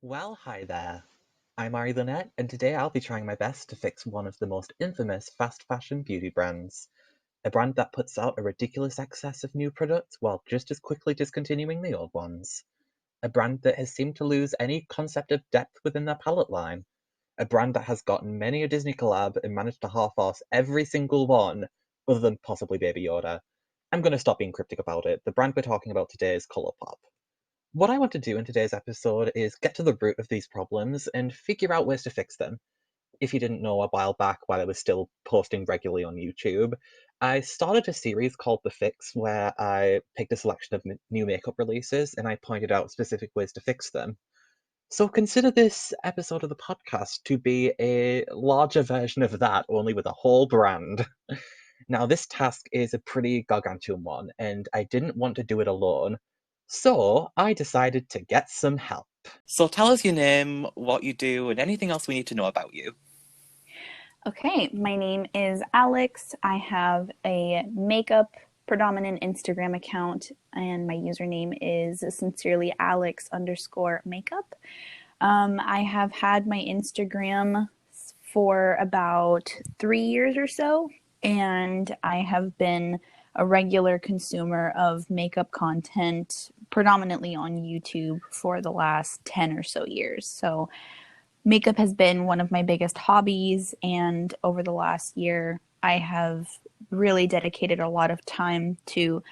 Well, hi there. I'm Arye Lynet, and today I'll be trying my best to fix one of the most infamous fast fashion beauty brands. A brand that puts out a ridiculous excess of new products while just as quickly discontinuing the old ones. A brand that has seemed to lose any concept of depth within their palette line. A brand that has gotten many a Disney collab and managed to half-arse every single one, other than possibly Baby Yoda. I'm going to stop being cryptic about it. The brand we're talking about today is Colourpop. What I want to do in today's episode is get to the root of these problems and figure out ways to fix them. If you didn't know, a while back, while I was still posting regularly on YouTube, I started a series called The Fix, where I picked a selection of new makeup releases and I pointed out specific ways to fix them. So consider this episode of the podcast to be a larger version of that, only with a whole brand. Now, this task is a pretty gargantuan one, and I didn't want to do it alone, so I decided to get some help. So tell us your name, what you do, and anything else we need to know about you. Okay, my name is Alex. I have a makeup predominant Instagram account, and my username is sincerelyalex_makeup. I have had my Instagram for about 3 years or so, and I have been a regular consumer of makeup content, predominantly on YouTube, for the last 10 or so years. So makeup has been one of my biggest hobbies, and over the last year, I have really dedicated a lot of time to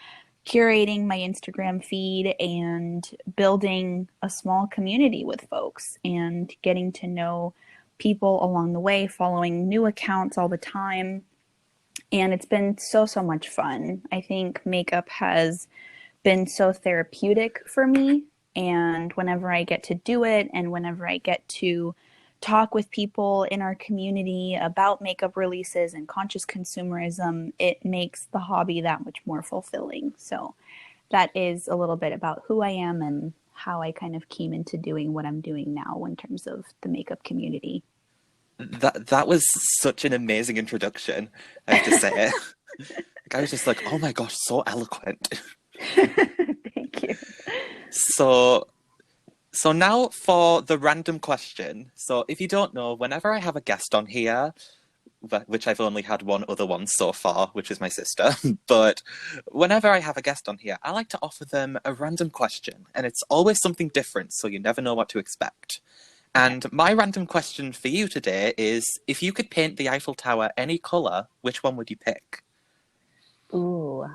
curating my Instagram feed and building a small community with folks and getting to know people along the way, following new accounts all the time. And it's been so much fun. I think makeup has been so therapeutic for me. And whenever I get to do it and whenever I get to talk with people in our community about makeup releases and conscious consumerism, it makes the hobby that much more fulfilling. So that is a little bit about who I am and how I kind of came into doing what I'm doing now in terms of the makeup community. That was such an amazing introduction, I have to say. I was just like, oh my gosh, so eloquent. Thank you. So now for the random question. So if you don't know, whenever I have a guest on here, which I've only had one other one so far, which is my sister, but whenever I have a guest on here, I like to offer them a random question, and it's always something different, so you never know what to expect. And my random question for you today is, if you could paint the Eiffel Tower any colour, which one would you pick? Ooh.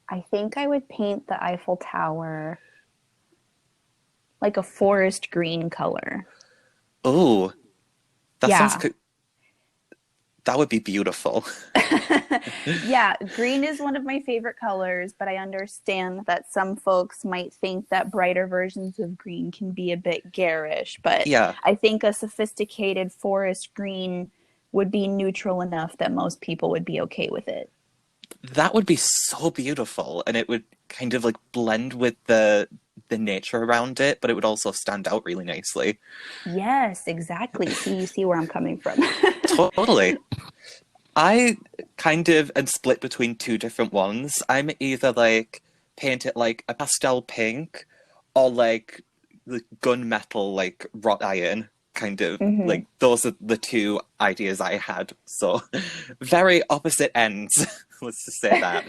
I think I would paint the Eiffel Tower like a forest green color. Oh, that Yeah. sounds good. That would be beautiful. Yeah, green is one of my favorite colors, but I understand that some folks might think that brighter versions of green can be a bit garish. But Yeah. I think a sophisticated forest green would be neutral enough that most people would be okay with it. That would be so beautiful, and it would kind of like blend with the nature around it, but it would also stand out really nicely. Yes, exactly. So you see where I'm coming from. Totally. I kind of am split between two different ones. I'm either like paint it like a pastel pink or like the gunmetal, like wrought iron kind of. Like those are the two ideas I had. So very opposite ends. Let's just say that.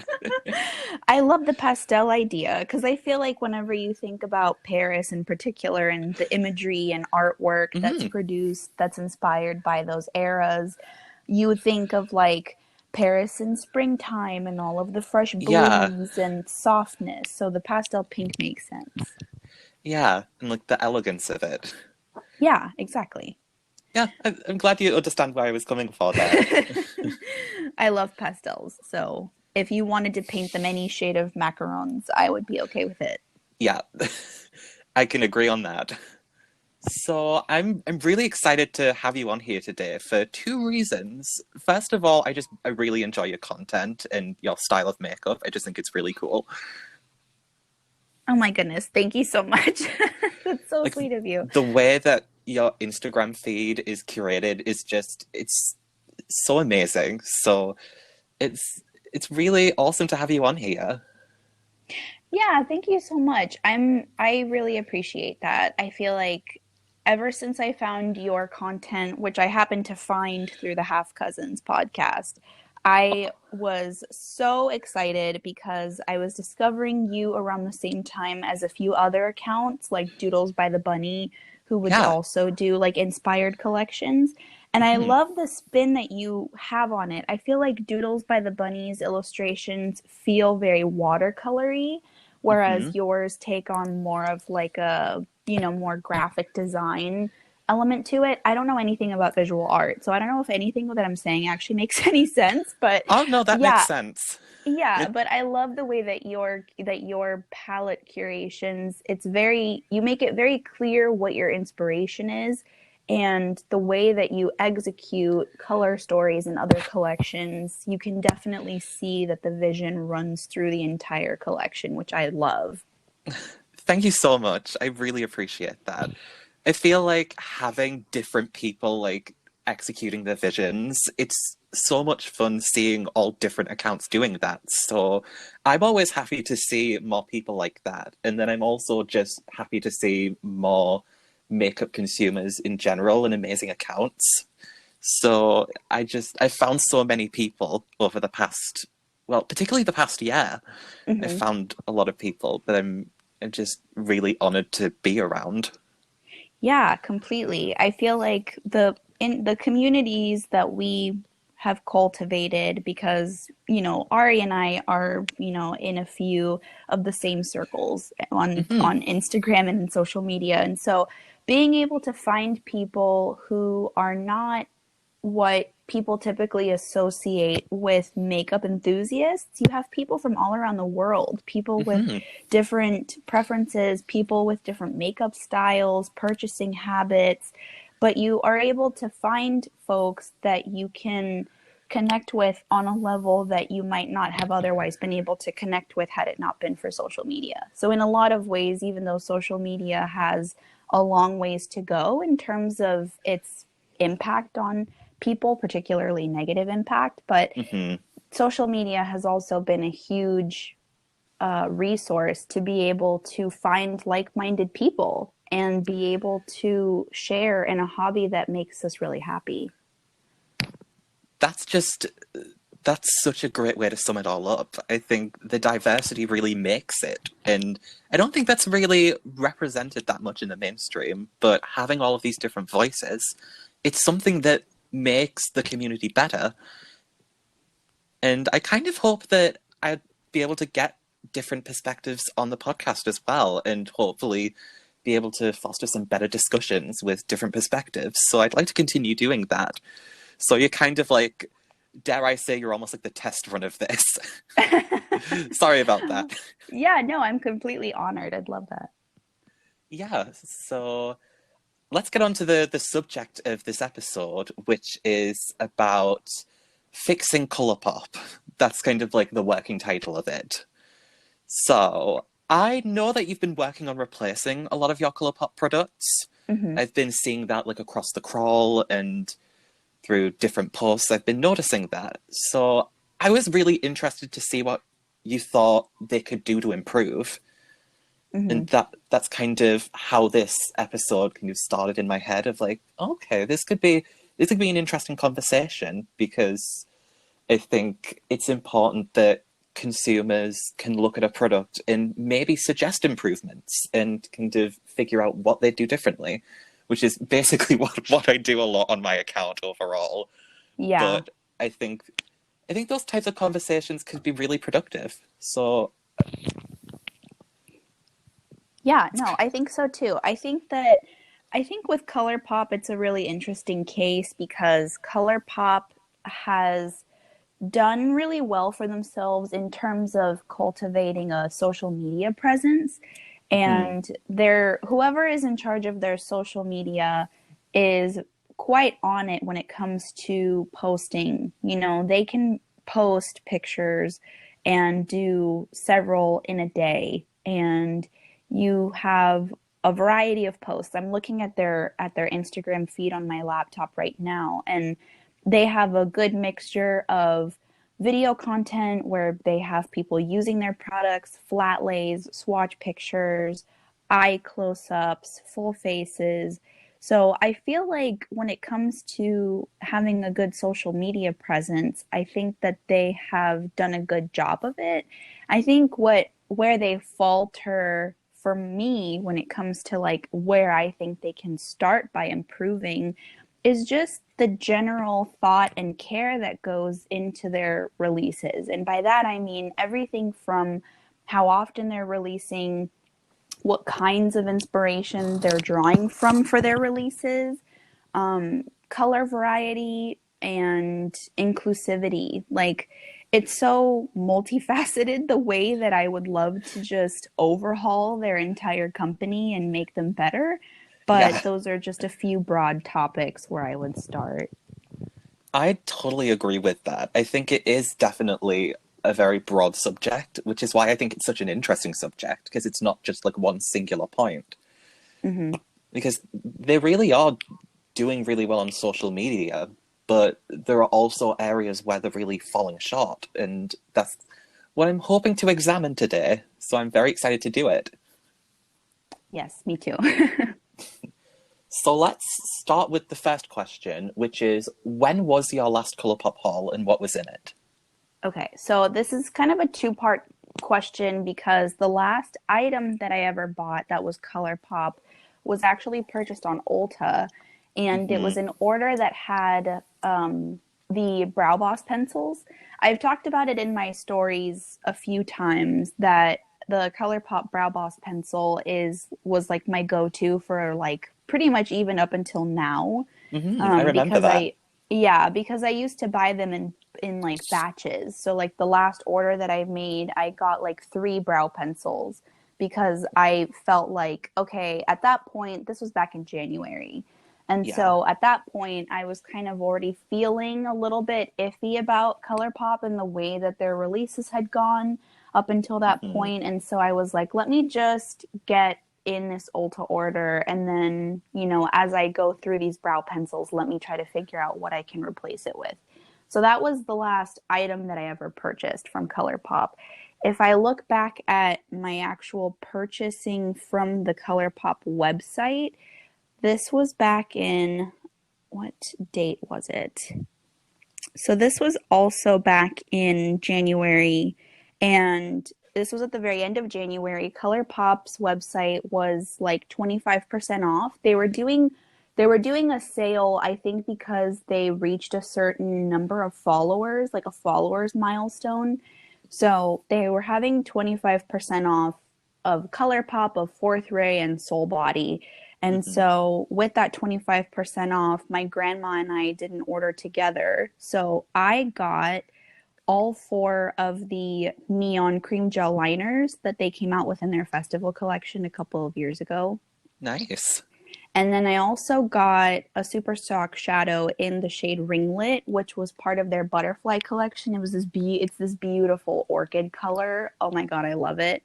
I love the pastel idea because I feel like whenever you think about Paris in particular and the imagery and artwork that's produced, that's inspired by those eras, you would think of like Paris in springtime and all of the fresh blooms and softness. So the pastel pink makes sense. Yeah, and like the elegance of it. Yeah, exactly. Yeah, I'm glad you understand where I was coming from there. I love pastels, so if you wanted to paint them any shade of macarons, I would be okay with it. Yeah, I can agree on that. So I'm really excited to have you on here today for two reasons. First of all, I really enjoy your content and your style of makeup. I just think it's really cool. Oh my goodness, thank you so much. That's so Like sweet of you. the way that your Instagram feed is curated is just it's so amazing. So it's really awesome to have you on here. Yeah, thank you so much. I really appreciate that. I feel like ever since I found your content, which I happened to find through the Half Cousins podcast, I was so excited because I was discovering you around the same time as a few other accounts like Doodles by the Bunny, who would Yeah. also do like inspired collections. And I Mhm. love the spin that you have on it. I feel like Doodles by the Bunny's illustrations feel very watercolory, whereas Mhm. yours take on more of like a, more graphic design element to it. I don't know anything about visual art, so I don't know if anything that I'm saying actually makes any sense, but Oh no, that makes yeah, sense. yeah, It but I love the way that your palette curations, it's very, you make it very clear what your inspiration is, and the way that you execute color stories and other collections, you can definitely see that the vision runs through the entire collection, which I love. Thank you so much. I really appreciate that. I feel like having different people like executing their visions, it's so much fun seeing all different accounts doing that. So I'm always happy to see more people like that. And then I'm also just happy to see more makeup consumers in general and amazing accounts. So I found so many people over the past, well, particularly the past year. I Hmm. found a lot of people that I'm just really honored to be around. Yeah, completely. I feel like the communities that we have cultivated, because, Ari and I are, in a few of the same circles on Hmm. Instagram and in social media. And so being able to find people who are not what people typically associate with makeup enthusiasts. You have people from all around the world, people with Hmm. different preferences, people with different makeup styles, purchasing habits, but you are able to find folks that you can connect with on a level that you might not have otherwise been able to connect with had it not been for social media. So in a lot of ways, even though social media has a long ways to go in terms of its impact on people, particularly negative impact. But Hmm. social media has also been a huge resource to be able to find like minded people and be able to share in a hobby that makes us really happy. That's just that's such a great way to sum it all up. I think the diversity really makes it, and I don't think that's really represented that much in the mainstream. But having all of these different voices, it's something that makes the community better. And I kind of hope that I'd be able to get different perspectives on the podcast as well, and hopefully be able to foster some better discussions with different perspectives. So I'd like to continue doing that. So you're kind of like, dare I say, you're almost like the test run of this. Sorry about that. Yeah, no, I'm completely honored. I'd love that. Yeah, so let's get on to the subject of this episode, which is about fixing Colourpop. That's kind of like the working title of it. So, I know that you've been working on replacing a lot of your Colourpop products. Hmm. I've been seeing that like across the crawl and through different posts. I've been noticing that. So, I was really interested to see what you thought they could do to improve. Hmm. And that's kind of how this episode kind of started in my head of like, okay, this could be an interesting conversation because I think it's important that consumers can look at a product and maybe suggest improvements and kind of figure out what they do differently, which is basically what I do a lot on my account overall. Yeah. But I think I think those types of conversations could be really productive. So Yeah, no, I think so too. I think with Colourpop it's a really interesting case because Colourpop has done really well for themselves in terms of cultivating a social media presence. And whoever is in charge of their social media is quite on it when it comes to posting. You know, they can post pictures and do several in a day, and you have a variety of posts. I'm looking at their Instagram feed on my laptop right now, and they have a good mixture of video content where they have people using their products, flat lays, swatch pictures, eye close-ups, full faces. So I feel like when it comes to having a good social media presence, I think that they have done a good job of it. I think where they falter for me when it comes to like where I think they can start by improving is just the general thought and care that goes into their releases. And by that, I mean everything from how often they're releasing, what kinds of inspiration they're drawing from for their releases, color variety, and inclusivity. Like, it's so multifaceted the way that I would love to just overhaul their entire company and make them better. But those are just a few broad topics where I would start. I totally agree with that. I think it is definitely a very broad subject, which is why I think it's such an interesting subject, because it's not just like one singular point. Because they really are doing really well on social media, but there are also areas where they're really falling short, and that's what I'm hoping to examine today. So I'm very excited to do it. Yes, me too. So let's start with the first question, which is, when was your last Colourpop haul and what was in it? Okay, so this is kind of a two-part question because the last item that I ever bought that was Colourpop was actually purchased on Ulta, and it was an order that had the Brow Boss pencils. I've talked about it in my stories a few times that the Colourpop Brow Boss pencil was like my go-to for like pretty much even up until now. I remember that. Because I used to buy them in like batches. So like the last order that I made, I got like 3 brow pencils because I felt like, okay, at that point, this was back in January. And so at that point, I was kind of already feeling a little bit iffy about Colourpop and the way that their releases had gone up until that point. And so I was like, let me just get in this Ulta order, and then, you know, as I go through these brow pencils, let me try to figure out what I can replace it with. So that was the last item that I ever purchased from Colourpop. If I look back at my actual purchasing from the Colourpop website, this was back in, what date was it? So this was also back in January, and this was at the very end of January. Colourpop's website was like 25% off. They were doing a sale, I think, because they reached a certain number of followers, like a followers milestone. So they were having 25% off of Colourpop, of Fourth Ray, and Soul Body. And so with that 25% off, my grandma and I did an order together. So I got all 4 of the neon cream gel liners that they came out with in their festival collection a couple of years ago. Nice. And then I also got a super stock shadow in the shade Ringlet, which was part of their butterfly collection. It was it's this beautiful orchid color. Oh my God, I love it.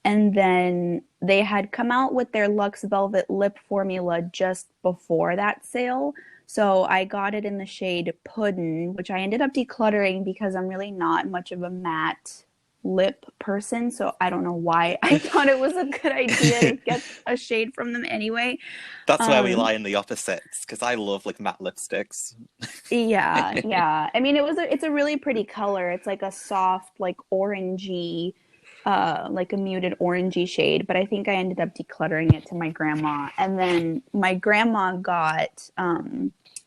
And then they had come out with their Luxe Velvet Lip formula just before that sale. So I got it in the shade Puddin', which I ended up decluttering because I'm really not much of a matte lip person. So I don't know why I thought it was a good idea to get a shade from them anyway. That's where we lie in the opposites, because I love like matte lipsticks. Yeah. I mean, it's a really pretty color. It's like a soft, like orangey, like a muted orangey shade, but I think I ended up decluttering it to my grandma. And then my grandma got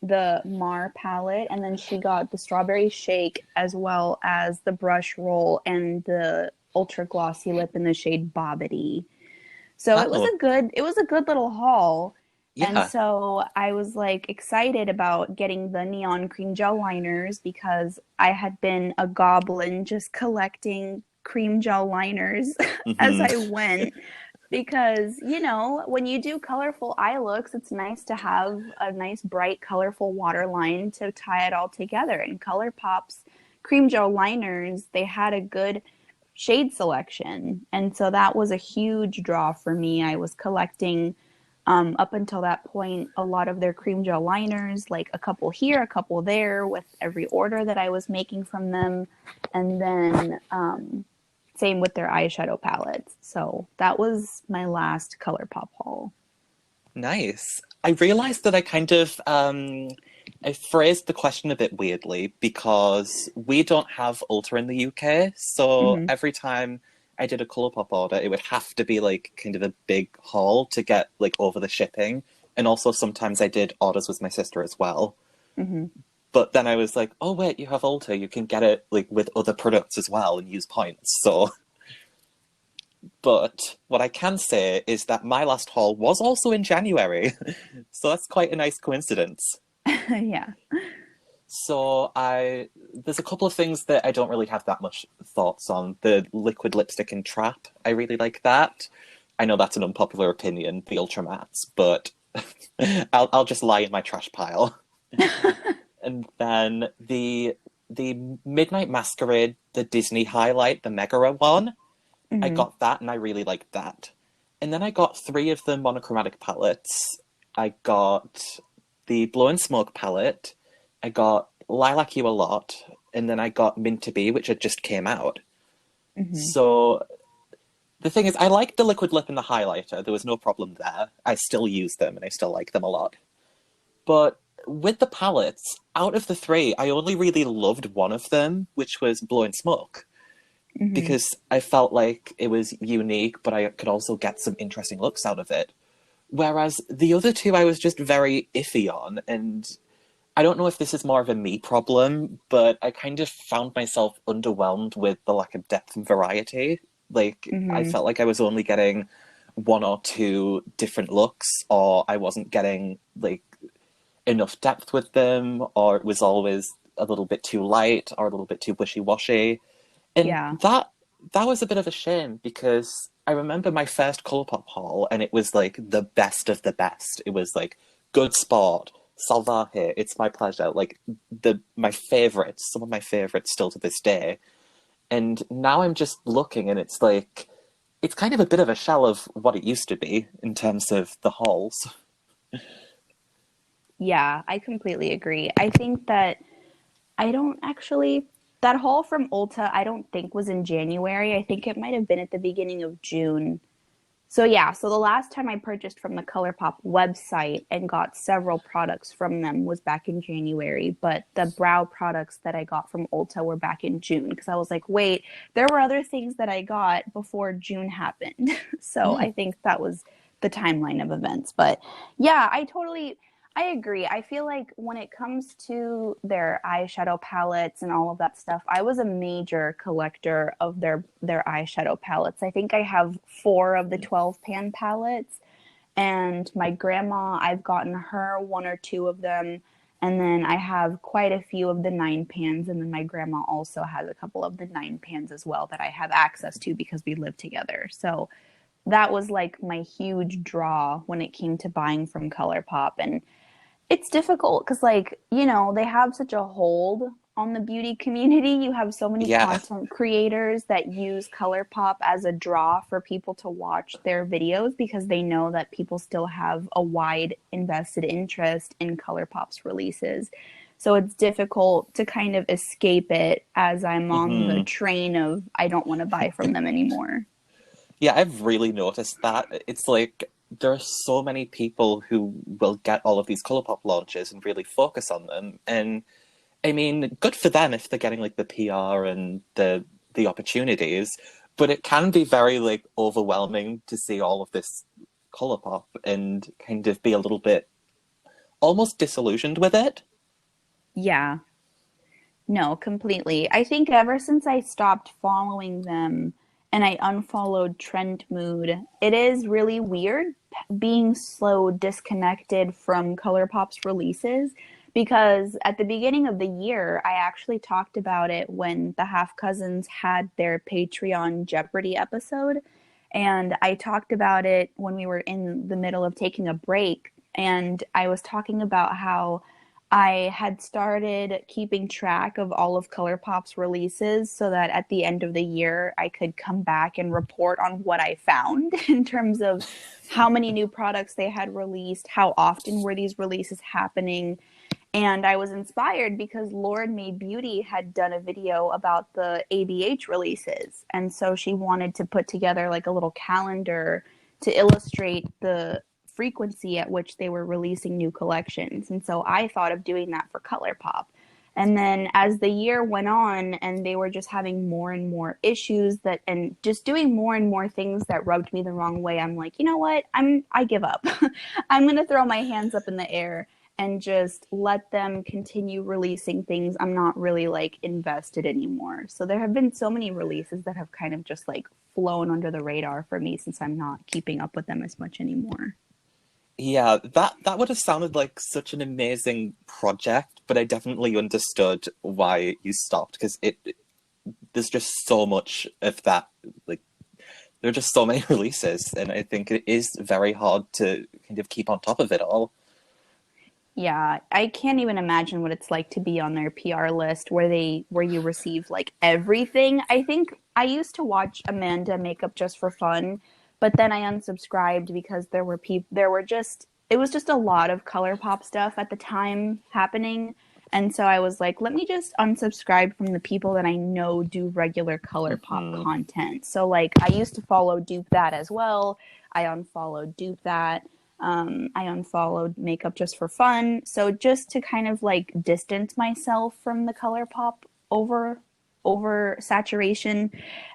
the Mar palette, and then she got the Strawberry Shake as well as the Brush Roll and the Ultra Glossy Lip in the shade Bobbity. So it was a good little haul. And so I was like excited about getting the neon cream gel liners because I had been a goblin just collecting cream gel liners as I went. because, you know, when you do colorful eye looks, it's nice to have a nice, bright, colorful waterline to tie it all together. And Colourpop's cream gel liners, they had a good shade selection. And so that was a huge draw for me. I was collecting, up until that point, a lot of their cream gel liners, like a couple here, a couple there, with every order that I was making from them. And then same with their eyeshadow palettes. So that was my last Colourpop haul. Nice. I realized that I kind of I phrased the question a bit weirdly because we don't have Ulta in the UK. So every time I did a Colourpop order, it would have to be like kind of a big haul to get like over the shipping. And also sometimes I did orders with my sister as well. But then I was like, oh wait, you have Ulta, you can get it like with other products as well and use points. So, but what I can say is that my last haul was also in January. So that's quite a nice coincidence. Yeah. So there's a couple of things that I don't really have that much thoughts on. The liquid lipstick in Trap, I really like that. I know that's an unpopular opinion, the Ultra Mattes, but I'll just lie in my trash pile. And then the Midnight Masquerade, the Disney highlight, the Megara one, I got that and I really liked that. And then I got 3 of the monochromatic palettes. I got the Blow and Smoke palette, I got Lilac You a Lot, and then I got Mint to Be, which had just came out. So the thing is, I liked the liquid lip and the highlighter. There was no problem there. I still use them and I still like them a lot. But with the palettes, out of the 3, I only really loved one of them, which was Blow and Smoke. Because I felt like it was unique, but I could also get some interesting looks out of it. Whereas the other 2 I was just very iffy on, and I don't know if this is more of a me problem, but I kind of found myself underwhelmed with the lack of depth and variety. Like, I felt like I was only getting 1 or 2 different looks, or I wasn't getting, like, enough depth with them, or it was always a little bit too light or a little bit too wishy-washy. And that was a bit of a shame because I remember my first Colourpop haul and it was like the best of the best. It was like Good Sport, Salvaje, It's My Pleasure, like my favorites, some of my favorites still to this day. And now I'm just looking and it's like, it's kind of a bit of a shell of what it used to be in terms of the hauls. Yeah, I completely agree. I think that I don't actually, that haul from Ulta, I don't think was in January. I think it might have been at the beginning of June. So yeah, so the last time I purchased from the Colourpop website and got several products from them was back in January, but the brow products that I got from Ulta were back in June because I was like, wait, there were other things that I got before June happened. So I think that was the timeline of events. But yeah, I agree. I feel like when it comes to their eyeshadow palettes and all of that stuff, I was a major collector of their eyeshadow palettes. I think I have 4 of the 12 pan palettes, and my grandma, I've gotten her 1 or 2 of them, and then I have quite a few of the 9 pans, and then my grandma also has a couple of the 9 pans as well that I have access to because we live together. So that was like my huge draw when it came to buying from Colourpop. And it's difficult because, like, you know, they have such a hold on the beauty community. You have so many content creators that use Colourpop as a draw for people to watch their videos because they know that people still have a wide invested interest in Colourpop's releases. So it's difficult to kind of escape it as I'm on the train of I don't want to buy from them anymore. Yeah, I've really noticed that. It's like there are so many people who will get all of these Colourpop launches and really focus on them. And I mean, good for them if they're getting like the PR and the opportunities, but it can be very like overwhelming to see all of this Colourpop and kind of be a little bit almost disillusioned with it. Yeah. No, completely. I think ever since I stopped following them and I unfollowed Trend Mood, it is really weird being so disconnected from Colourpop's releases because at the beginning of the year, I actually talked about it when the Half Cousins had their Patreon Jeopardy episode. And I talked about it when we were in the middle of taking a break. And I was talking about how I had started keeping track of all of Colourpop's releases so that at the end of the year I could come back and report on what I found in terms of how many new products they had released, how often were these releases happening. And I was inspired because Lord Made Beauty had done a video about the ABH releases. And so she wanted to put together like a little calendar to illustrate the frequency at which they were releasing new collections. And so I thought of doing that for Colourpop. And then as the year went on and they were just having more and more issues that and just doing more and more things that rubbed me the wrong way, I'm like, you know what? I give up. I'm going to throw my hands up in the air and just let them continue releasing things I'm not really like invested anymore. So there have been so many releases that have kind of just like flown under the radar for me since I'm not keeping up with them as much anymore. Yeah, that would have sounded like such an amazing project, but I definitely understood why you stopped because there's just so much of that. Like, there are just so many releases, and I think it is very hard to kind of keep on top of it all. Yeah, I can't even imagine what it's like to be on their PR list where you receive like everything. I think I used to watch Amanda Makeup Just for Fun, but then I unsubscribed because it was just a lot of Colourpop stuff at the time happening. And so I was like, let me just unsubscribe from the people that I know do regular Colourpop content. So like I used to follow Dupe That as well. I unfollowed Dupe That. I unfollowed Makeup Just for Fun. So just to kind of like distance myself from the Colourpop over saturation.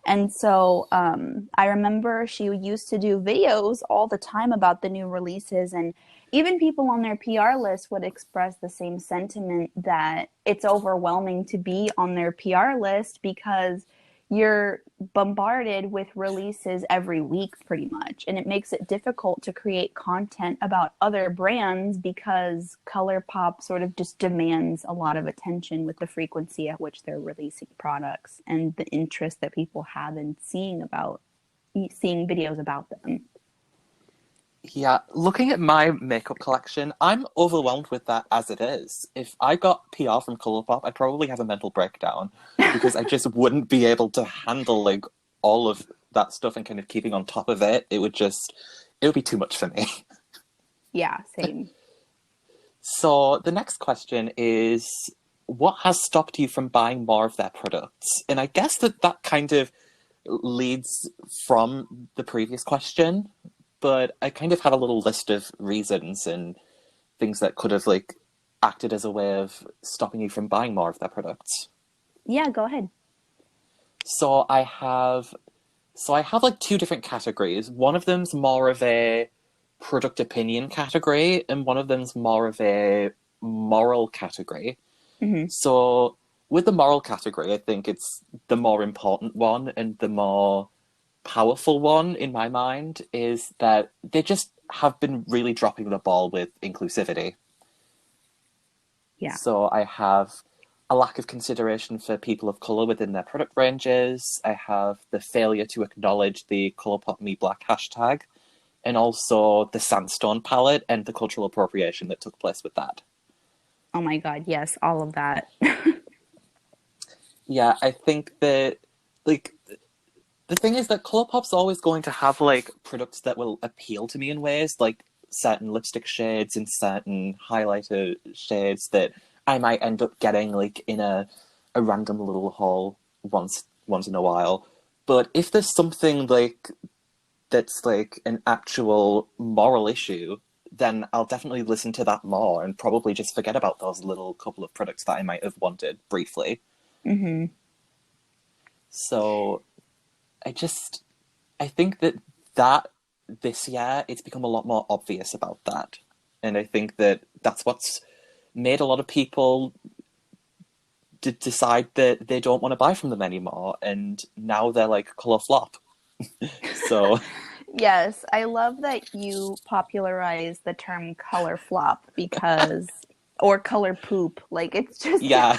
And so I remember she used to do videos all the time about the new releases, and even people on their PR list would express the same sentiment that it's overwhelming to be on their PR list because you're bombarded with releases every week pretty much, and it makes it difficult to create content about other brands because Colourpop sort of just demands a lot of attention with the frequency at which they're releasing products and the interest that people have in seeing videos about them. Yeah, looking at my makeup collection, I'm overwhelmed with that as it is. If I got PR from Colourpop, I'd probably have a mental breakdown because I just wouldn't be able to handle like all of that stuff and kind of keeping on top of it. It would be too much for me. Yeah, same. So the next question is, what has stopped you from buying more of their products? And I guess that kind of leads from the previous question, but I kind of had a little list of reasons and things that could have like acted as a way of stopping you from buying more of their products. Yeah, go ahead. So I have like two different categories. One of them's more of a product opinion category, and one of them's more of a moral category. Mm-hmm. So with the moral category, I think it's the more important one and the more powerful one in my mind is that they just have been really dropping the ball with inclusivity. Yeah. So I have a lack of consideration for people of colour within their product ranges. I have the failure to acknowledge the Colourpop Me Black hashtag, and also the Sandstone palette and the cultural appropriation that took place with that. Oh my God, yes, all of that. Yeah, I think that like the thing is that Colourpop's always going to have like products that will appeal to me in ways, like certain lipstick shades and certain highlighter shades that I might end up getting like in a random little haul once in a while. But if there's something like that's like an actual moral issue, then I'll definitely listen to that more and probably just forget about those little couple of products that I might have wanted briefly. Mm-hmm. So I think that this year it's become a lot more obvious about that. And I think that that's what's made a lot of people decide that they don't want to buy from them anymore. And now they're like color flop. So Yes, I love that you popularized the term color flop or color poop. Like it's just yeah.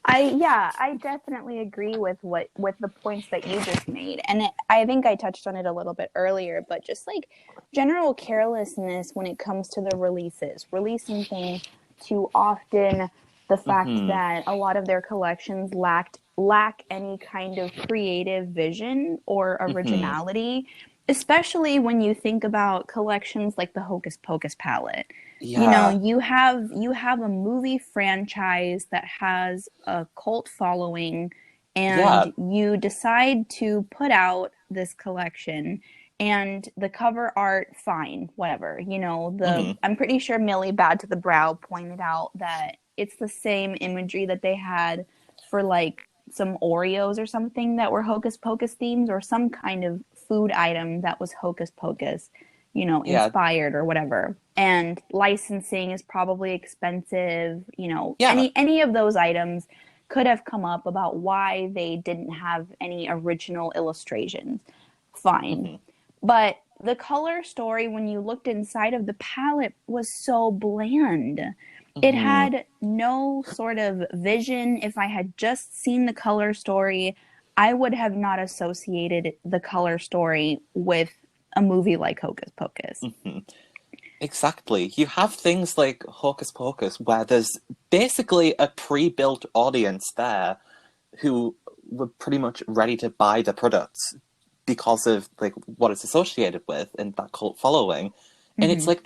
I definitely agree with the points that you just made, and I think I touched on it a little bit earlier, but just like general carelessness when it comes to the releasing things too often, the fact that a lot of their collections lack any kind of creative vision or originality, especially when you think about collections like the Hocus Pocus palette. You know, Yeah. you have a movie franchise that has a cult following, Yeah. and you decide to put out this collection, and the cover art, fine, whatever. You know, hmm I'm pretty sure Millie Bad to the Brow pointed out that it's the same imagery that they had for like some Oreos or something that were Hocus Pocus themes, or some kind of food item that was Hocus Pocus, Yeah. inspired or whatever. And licensing is probably expensive. Yeah. Any of those items could have come up about why they didn't have any original illustrations. Fine. hmm But the color story, when you looked inside of the palette, was so bland. It hmm had no sort of vision. If I had just seen the color story, I would have not associated the color story with a movie like Hocus Pocus. hmm Exactly. You have things like Hocus Pocus where there's basically a pre-built audience there who were pretty much ready to buy the products because of like what it's associated with and that cult following. And it's Mm-hmm. like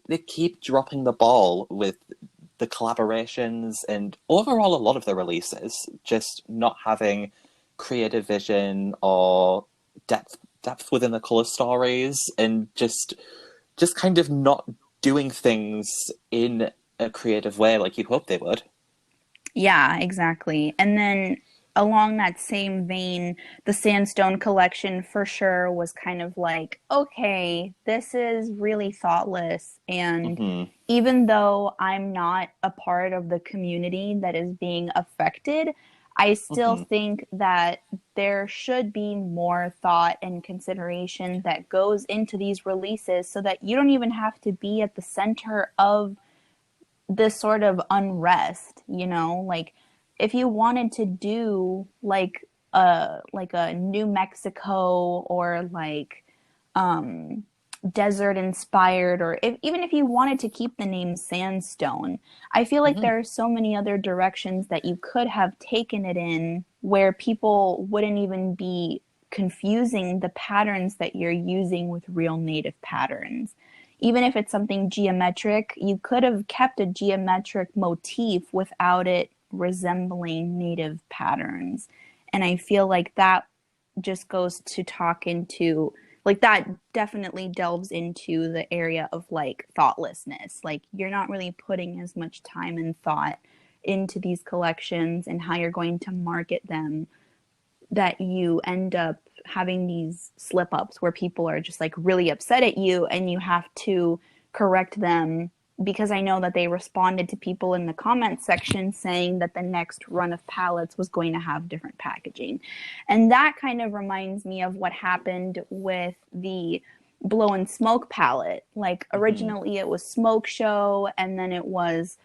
they keep dropping the ball with the collaborations and overall a lot of the releases just not having creative vision or depth within the color stories and just kind of not doing things in a creative way like you hope they would. Yeah, exactly. And then along that same vein, the Sandstone collection for sure was kind of like, okay, this is really thoughtless. And hmm even though I'm not a part of the community that is being affected, I still hmm think that there should be more thought and consideration that goes into these releases so that you don't even have to be at the center of this sort of unrest, like if you wanted to do like a New Mexico or like desert inspired, or even if you wanted to keep the name Sandstone, I feel like hmm there are so many other directions that you could have taken it in where people wouldn't even be confusing the patterns that you're using with real native patterns. Even if it's something geometric, you could have kept a geometric motif without it resembling native patterns. And I feel like that just goes to talk into, like, that definitely delves into the area of like thoughtlessness. Like, you're not really putting as much time and thought into these collections and how you're going to market them, that you end up having these slip ups where people are just like really upset at you and you have to correct them, because I know that they responded to people in the comments section saying that the next run of palettes was going to have different packaging. And that kind of reminds me of what happened with the Blow and Smoke palette. Like, hmm originally it was Smoke Show, and then it was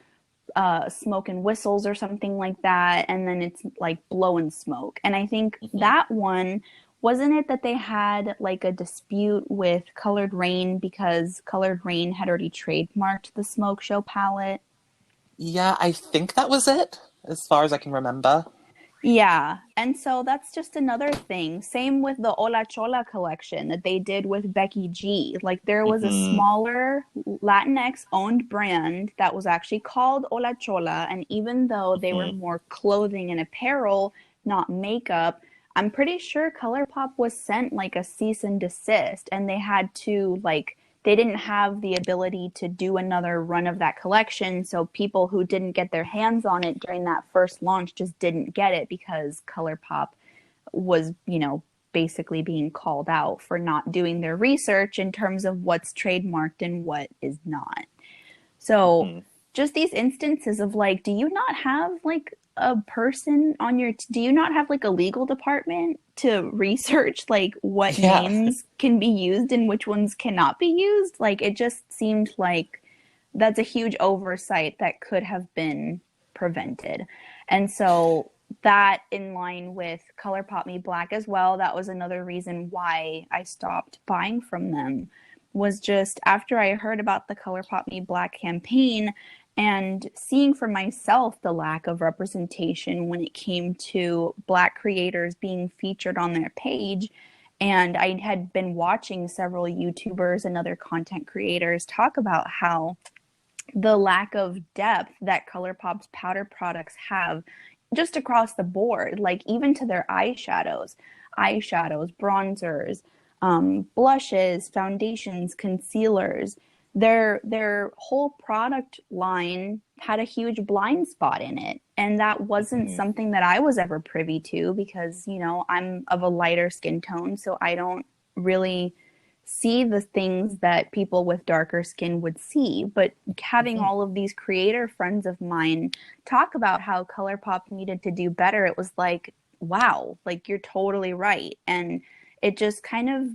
Smoke and Whistles or something like that, and then it's like Blow and Smoke. And I think hmm that one, wasn't it that they had like a dispute with Colored Rain because Colored Rain had already trademarked the Smoke Show palette? Yeah, I think that was it, as far as I can remember. Yeah, and so that's just another thing. Same with the Ola Chola collection that they did with Becky G. Like, there was a hmm smaller Latinx owned brand that was actually called Ola Chola, and even though they were hmm more clothing and apparel, not makeup, I'm pretty sure Colourpop was sent like a cease and desist, and they had to like, they didn't have the ability to do another run of that collection. So people who didn't get their hands on it during that first launch just didn't get it, because Colourpop was, basically being called out for not doing their research in terms of what's trademarked and what is not. So hmm just these instances of like, do you not have like a person on your, do you not have like a legal department to research like what Yeah. names can be used and which ones cannot be used? Like, it just seemed like that's a huge oversight that could have been prevented. And so that, in line with Colourpop Me Black as well, that was another reason why I stopped buying from them, was just after I heard about the Colourpop Me Black campaign and seeing for myself the lack of representation when it came to Black creators being featured on their page. And I had been watching several YouTubers and other content creators talk about how the lack of depth that Colourpop's powder products have just across the board, like even to their eyeshadows, bronzers, blushes, foundations, concealers. Their whole product line had a huge blind spot in it. And that wasn't something that I was ever privy to because, you know, I'm of a lighter skin tone, so I don't really see the things that people with darker skin would see. But having all of these creator friends of mine talk about how Colourpop needed to do better, it was like, wow, like you're totally right. And it just kind of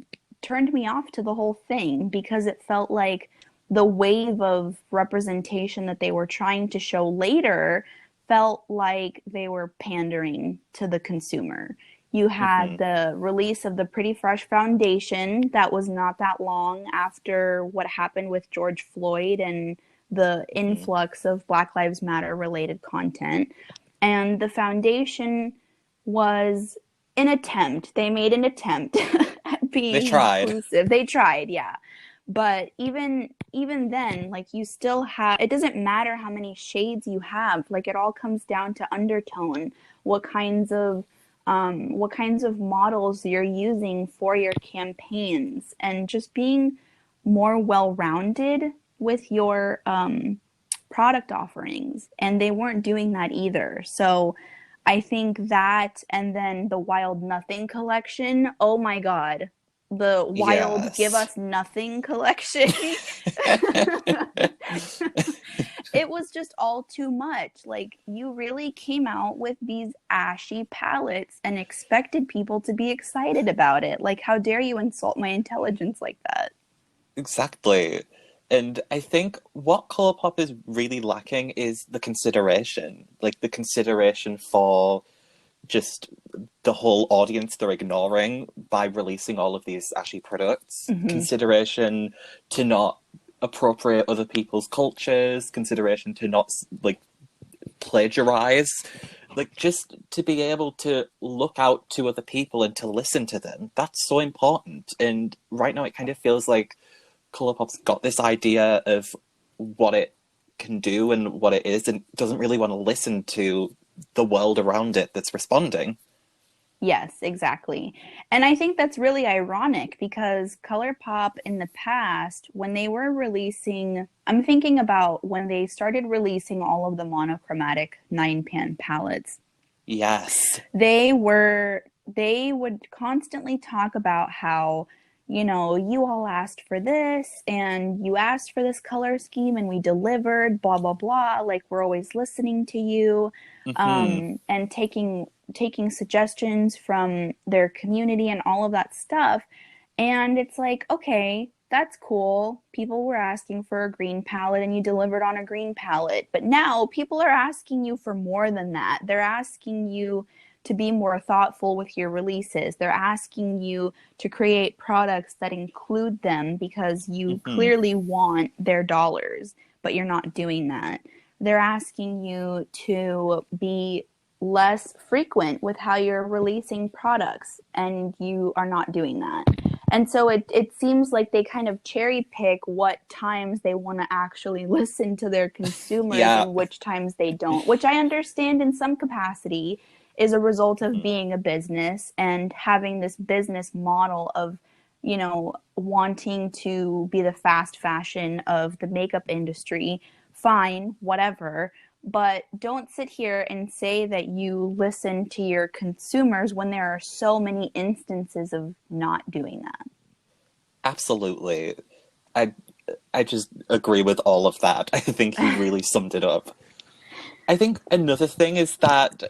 turned me off to the whole thing because it felt like the wave of representation that they were trying to show later felt like they were pandering to the consumer. You had the release of the Pretty Fresh foundation that was not that long after what happened with George Floyd and the influx of Black Lives Matter related content. And the foundation was an attempt. They made an attempt at being inclusive. They tried, yeah. But even then, like you still have, it doesn't matter how many shades you have. Like it all comes down to undertone. What kinds of models you're using for your campaigns, and just being more well-rounded with your product offerings. And they weren't doing that either. So I think that, and then the Wild Nothing collection, oh my God, the Wild Give Us Nothing collection. It was just all too much. Like, you really came out with these ashy palettes and expected people to be excited about it. Like, how dare you insult my intelligence like that? Exactly. And I think what Colourpop is really lacking is the consideration. Like, the consideration for just the whole audience they're ignoring by releasing all of these ashy products. Consideration to not appropriate other people's cultures, consideration to not like plagiarize, like just to be able to look out to other people and to listen to them. That's so important. And right now it kind of feels like Colourpop's got this idea of what it can do and what it is, and doesn't really want to listen to the world around it that's responding. Yes, exactly. And I think that's really ironic because Colourpop in the past, when they were releasing, I'm thinking about when they started releasing all of the monochromatic 9-pan palettes. Yes. They would constantly talk about how, you know, you all asked for this and you asked for this color scheme and we delivered, blah, blah, blah. Like, we're always listening to you, and taking suggestions from their community and all of that stuff. And it's like, okay, that's cool. People were asking for a green palette and you delivered on a green palette. But now people are asking you for more than that. They're asking you to be more thoughtful with your releases. They're asking you to create products that include them because you clearly want their dollars, but you're not doing that. They're asking you to be less frequent with how you're releasing products, and you are not doing that. And so it seems like they kind of cherry pick what times they want to actually listen to their consumers and which times they don't, which I understand in some capacity is a result of being a business and having this business model of, you know, wanting to be the fast fashion of the makeup industry. Fine, whatever. But don't sit here and say that you listen to your consumers when there are so many instances of not doing that. Absolutely. I just agree with all of that. I think you really summed it up. I think another thing is that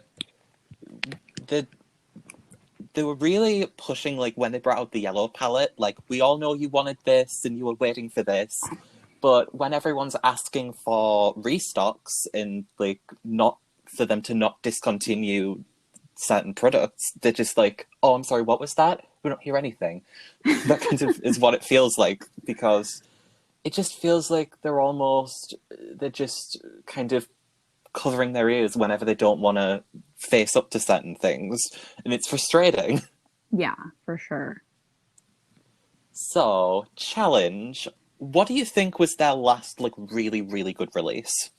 they were really pushing, like, when they brought out the yellow palette, like, we all know you wanted this and you were waiting for this. But when everyone's asking for restocks and, like, not for them to not discontinue certain products. They're just like, oh, I'm sorry, what was that? We don't hear anything. That kind of is what it feels like, because it just feels like they're just kind of covering their ears whenever they don't want to face up to certain things. And it's frustrating. Yeah, for sure. So, challenge. What do you think was their last, like, really, really good release?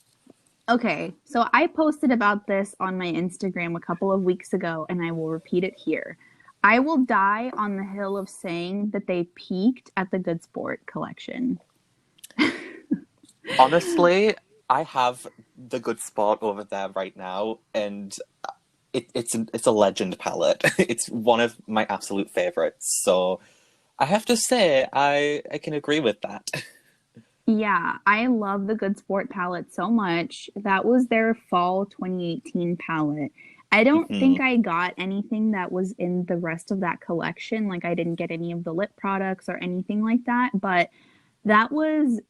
Okay, so I posted about this on my Instagram a couple of weeks ago, and I will repeat it here. I will die on the hill of saying that they peaked at the Good Sport collection. Honestly, I have the Good Spot over there right now, and it's a legend palette. It's one of my absolute favorites. So I have to say, I can agree with that. Yeah, I love the Good Sport palette so much. That was their fall 2018 palette. I don't Hmm. think I got anything that was in the rest of that collection. Like, I didn't get any of the lip products or anything like that, but that was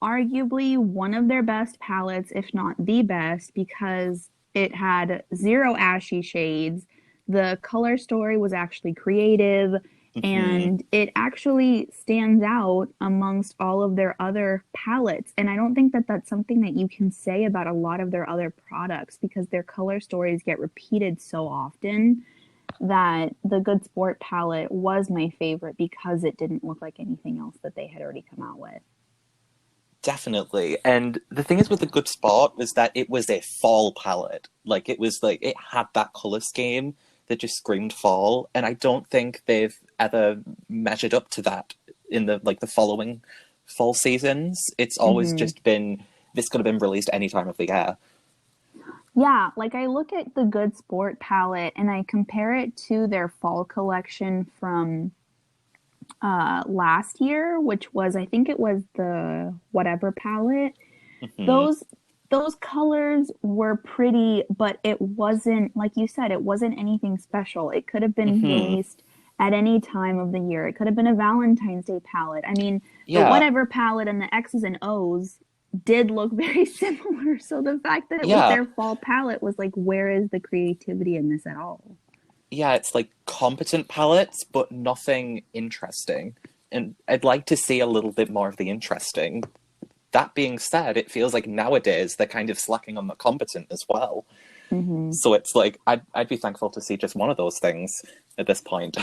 arguably one of their best palettes, if not the best, because it had zero ashy shades. The color story was actually creative, Hmm. and it actually stands out amongst all of their other palettes. And I don't think that that's something that you can say about a lot of their other products, because their color stories get repeated so often that the Good Sport palette was my favorite because it didn't look like anything else that they had already come out with. Definitely. And the thing is with the Good Spot was that it was a fall palette. Like, it was like, it had that color scheme that just screamed fall. And I don't think they've ever measured up to that in the following fall seasons. It's always Mm-hmm. just been, this could have been released any time of the year. Yeah, like I look at the Good Sport palette and I compare it to their fall collection from last year, which was, I think it was the whatever palette. Hmm. Those those colors were pretty, but it wasn't, like you said, it wasn't anything special. It could have been Hmm. released at any time of the year. It could have been a Valentine's Day palette. I mean, the Yeah. whatever palette and the X's and O's did look very similar. So the fact that it was Yeah. their fall palette was like, where is the creativity in this at all? Yeah, it's like competent palettes, but nothing interesting. And I'd like to see a little bit more of the interesting. That being said, it feels like nowadays they're kind of slacking on the competent as well. Mm-hmm. So it's like I'd be thankful to see just one of those things at this point.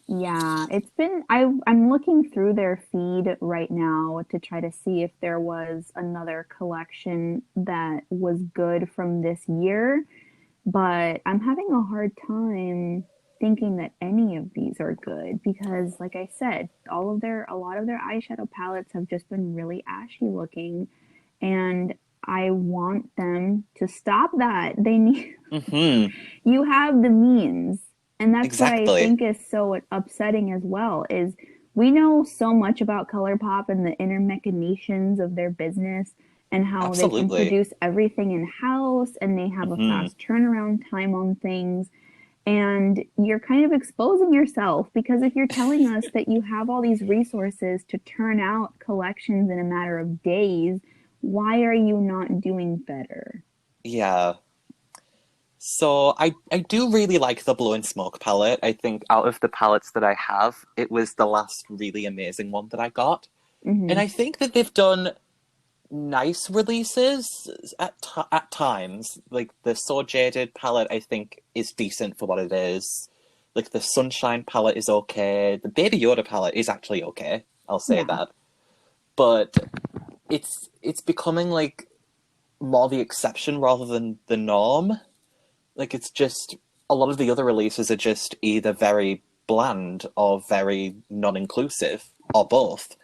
Yeah, it's been I'm looking through their feed right now to try to see if there was another collection that was good from this year, but I'm having a hard time thinking that any of these are good because like I said, a lot of their eyeshadow palettes have just been really ashy looking, and I want them to stop that. They need Hmm. you have the means, and that's what I Exactly. think is so upsetting as well is we know so much about Colourpop and the inner machinations of their business and how they can Absolutely. produce everything in house and they have a Hmm. fast turnaround time on things, and you're kind of exposing yourself because if you're telling us that you have all these resources to turn out collections in a matter of days, why are you not doing better? Yeah. So I do really like the Blow and Smoke palette. I think out of the palettes that I have, it was the last really amazing one that I got. And Hmm. I think that they've done nice releases at times. Like the So Jaded palette, I think is decent for what it is. Like the Sunshine palette is okay. The Baby Yoda palette is actually okay. I'll say Yeah. that. But it's becoming like more the exception rather than the norm. Like it's just a lot of the other releases are just either very bland or very non-inclusive or both,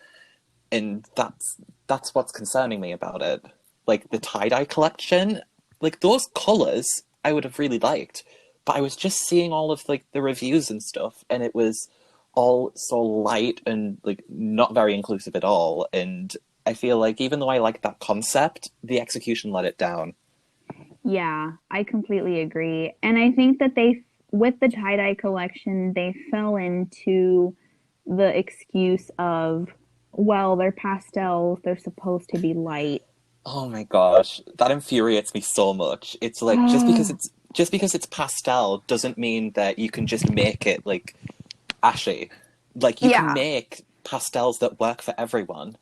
and that's what's concerning me about it. Like the tie-dye collection, like those colors I would have really liked, but I was just seeing all of like the reviews and stuff, and it was all so light and like not very inclusive at all. And I feel like even though I like that concept, the execution let it down. Yeah, I completely agree. And I think that with the tie-dye collection, they fell into the excuse of, well, they're pastels, they're supposed to be light. Oh my gosh, that infuriates me so much. It's like just because it's pastel doesn't mean that you can just make it like ashy. Like you can Yeah. make pastels that work for everyone.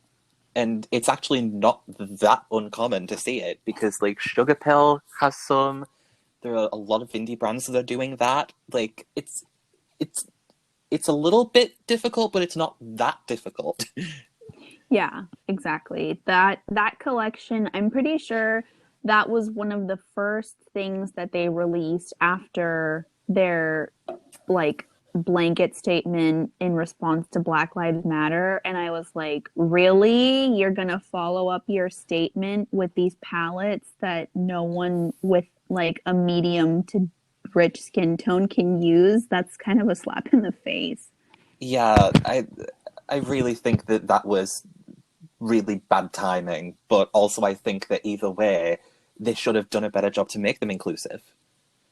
And it's actually not that uncommon to see it because like Sugar Pill has some. There are a lot of indie brands that are doing that. Like it's it's a little bit difficult, but it's not that difficult. Yeah, exactly. That collection, I'm pretty sure that was one of the first things that they released after their like blanket statement in response to Black Lives Matter, and I was like, "Really? You're going to follow up your statement with these palettes that no one with like a medium to rich skin tone can use? That's kind of a slap in the face." Yeah, I really think that that was really bad timing, but also I think that either way, they should have done a better job to make them inclusive.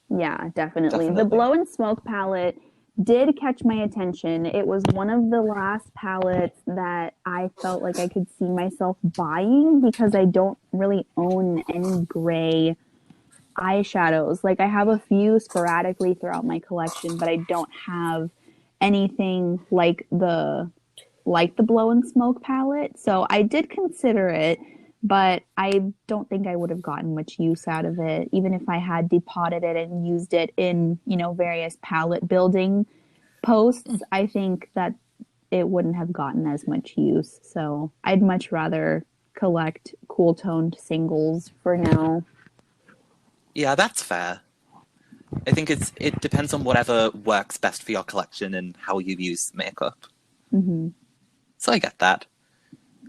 Yeah, definitely. The Definitely. Blow and Smoke palette did catch my attention. It was one of the last palettes that I felt like I could see myself buying because I don't really own any gray eyeshadows. Like I have a few sporadically throughout my collection, but I don't have anything like the Blow and Smoke palette. So I did consider it, but I don't think I would have gotten much use out of it, even if I had depotted it and used it in, various palette building posts. I think that it wouldn't have gotten as much use. So I'd much rather collect cool toned singles for now. Yeah, that's fair. I think it depends on whatever works best for your collection and how you use makeup. Hmm. So I get that.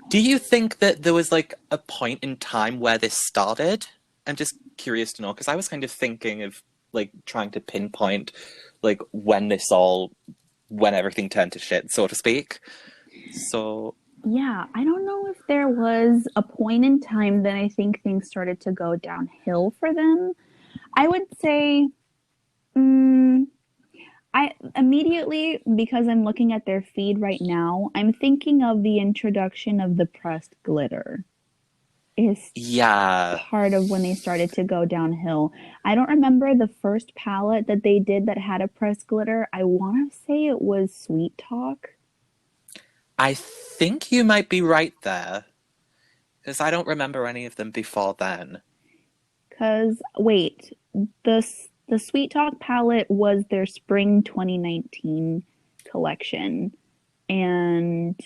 Do you think that there was like a point in time where this started? I'm just curious to know because I was kind of thinking of like trying to pinpoint like when everything turned to shit, so to speak. So Yeah, I don't know if there was a point in time that I think things started to go downhill for them. I would say, mm, I immediately, because I'm looking at their feed right now, I'm thinking of the introduction of the pressed glitter is yeah, part of when they started to go downhill. I don't remember the first palette that they did that had a pressed glitter. I want to say it was Sweet Talk. I think you might be right there because I don't remember any of them before then. Cause wait, the the Sweet Talk palette was their spring 2019 collection, and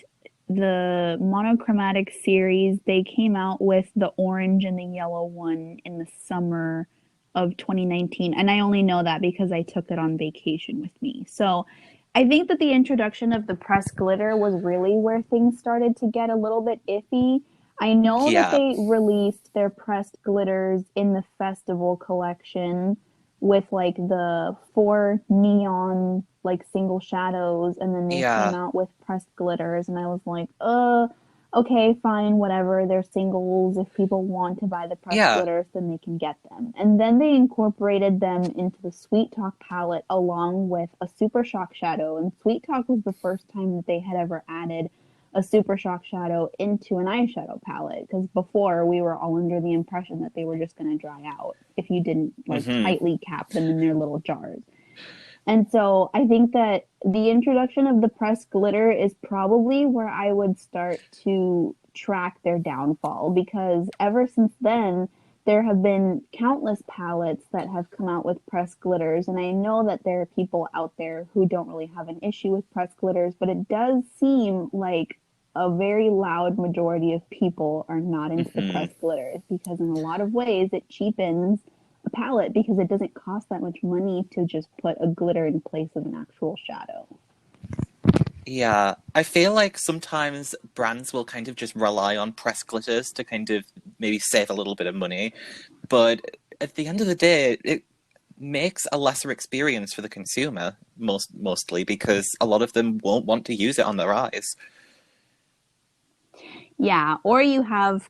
the monochromatic series they came out with the orange and the yellow one in the summer of 2019, and I only know that because I took it on vacation with me. So I think that the introduction of the press glitter was really where things started to get a little bit iffy. I know that Yeah, they released their pressed glitters in the festival collection with like the four neon like single shadows, and then they came yeah, out with pressed glitters, and I was like, okay, fine, whatever, they're singles. If people want to buy the pressed yeah. glitters, then they can get them. And then they incorporated them into the Sweet Talk palette along with a Super Shock shadow, and Sweet Talk was the first time that they had ever added a Super Shock shadow into an eyeshadow palette, because before we were all under the impression that they were just going to dry out if you didn't like Hmm. tightly cap them in their little jars. And so I think that the introduction of the pressed glitter is probably where I would start to track their downfall, because ever since then there have been countless palettes that have come out with pressed glitters, and I know that there are people out there who don't really have an issue with pressed glitters, but it does seem like a very loud majority of people are not into the Hmm. pressed glitters, because in a lot of ways it cheapens a palette because it doesn't cost that much money to just put a glitter in place of an actual shadow. Yeah, I feel like sometimes brands will kind of just rely on press glitters to kind of maybe save a little bit of money, but at the end of the day, it makes a lesser experience for the consumer mostly because a lot of them won't want to use it on their eyes. Yeah, or you have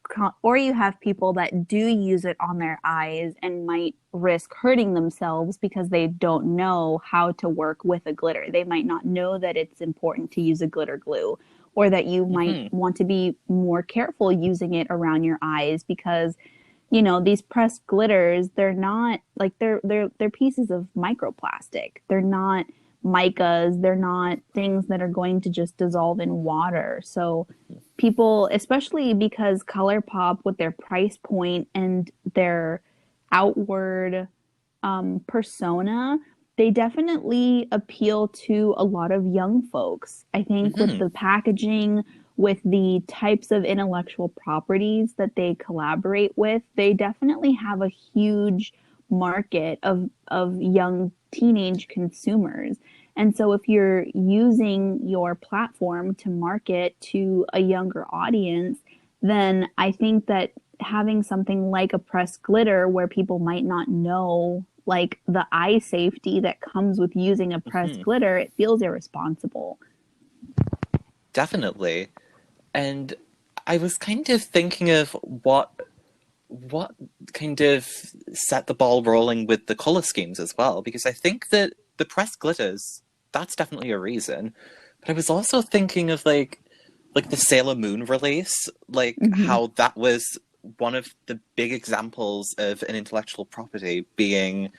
people that do use it on their eyes and might risk hurting themselves because they don't know how to work with a glitter. They might not know that it's important to use a glitter glue, or that you might Mhm. want to be more careful using it around your eyes because these pressed glitters, they're not like they're pieces of microplastic. They're not micas, they're not things that are going to just dissolve in water. So people, especially because Colourpop with their price point and their outward persona, they definitely appeal to a lot of young folks. I think with Mhm. the packaging, with the types of intellectual properties that they collaborate with, they definitely have a huge market of young teenage consumers. And so if you're using your platform to market to a younger audience, then I think that having something like a pressed glitter where people might not know like the eye safety that comes with using a pressed Mhm. glitter, it feels irresponsible. Definitely. And I was kind of thinking of what kind of set the ball rolling with the color schemes as well, because I think that the pressed glitters, that's definitely a reason. But I was also thinking of like the Sailor Moon release, like Hmm. how that was one of the big examples of an intellectual property being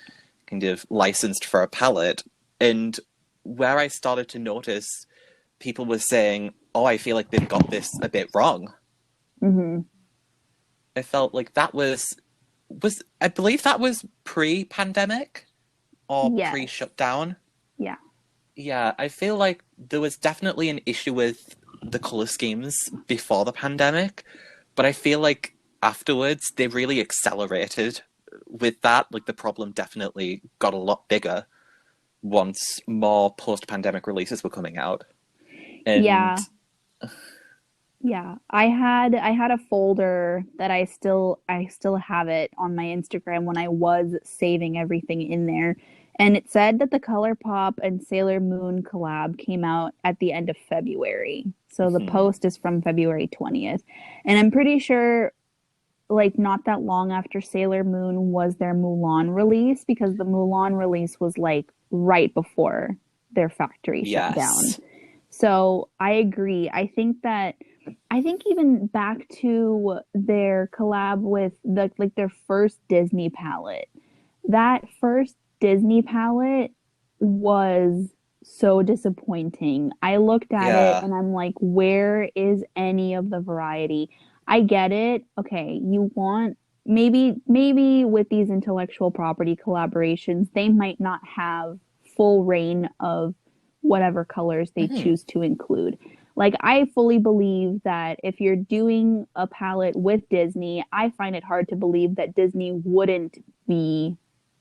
kind of licensed for a palette, and where I started to notice people were saying, "Oh, I feel like they've got this a bit wrong." Hmm. I felt like that was I believe that was pre-pandemic or Yes. pre-shutdown. Yeah. Yeah, I feel like there was definitely an issue with the color schemes before the pandemic, but I feel like afterwards they really accelerated with that. Like the problem definitely got a lot bigger once more post-pandemic releases were coming out. And Yeah. Yeah. I had a folder that I still have it on my Instagram when I was saving everything in there. And it said that the Colourpop and Sailor Moon collab came out at the end of February. So the mhm, post is from February 20th. And I'm pretty sure like not that long after Sailor Moon was their Mulan release because the Mulan release was like right before their factory shut down. yes. So I agree. I think even back to their collab with their first Disney palette. That first Disney palette was so disappointing. I looked at it Yeah. and I'm like, where is any of the variety? I get it. Okay, you want maybe with these intellectual property collaborations, they might not have full reign of whatever colors they Mhm. choose to include. Like I fully believe that if you're doing a palette with Disney, I find it hard to believe that Disney wouldn't be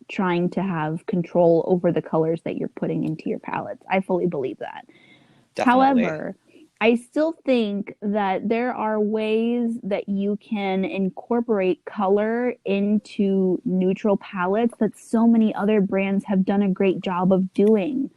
trying to have control over the colors that you're putting into your palettes. I fully believe that. Definitely. However, I still think that there are ways that you can incorporate color into neutral palettes that so many other brands have done a great job of doing.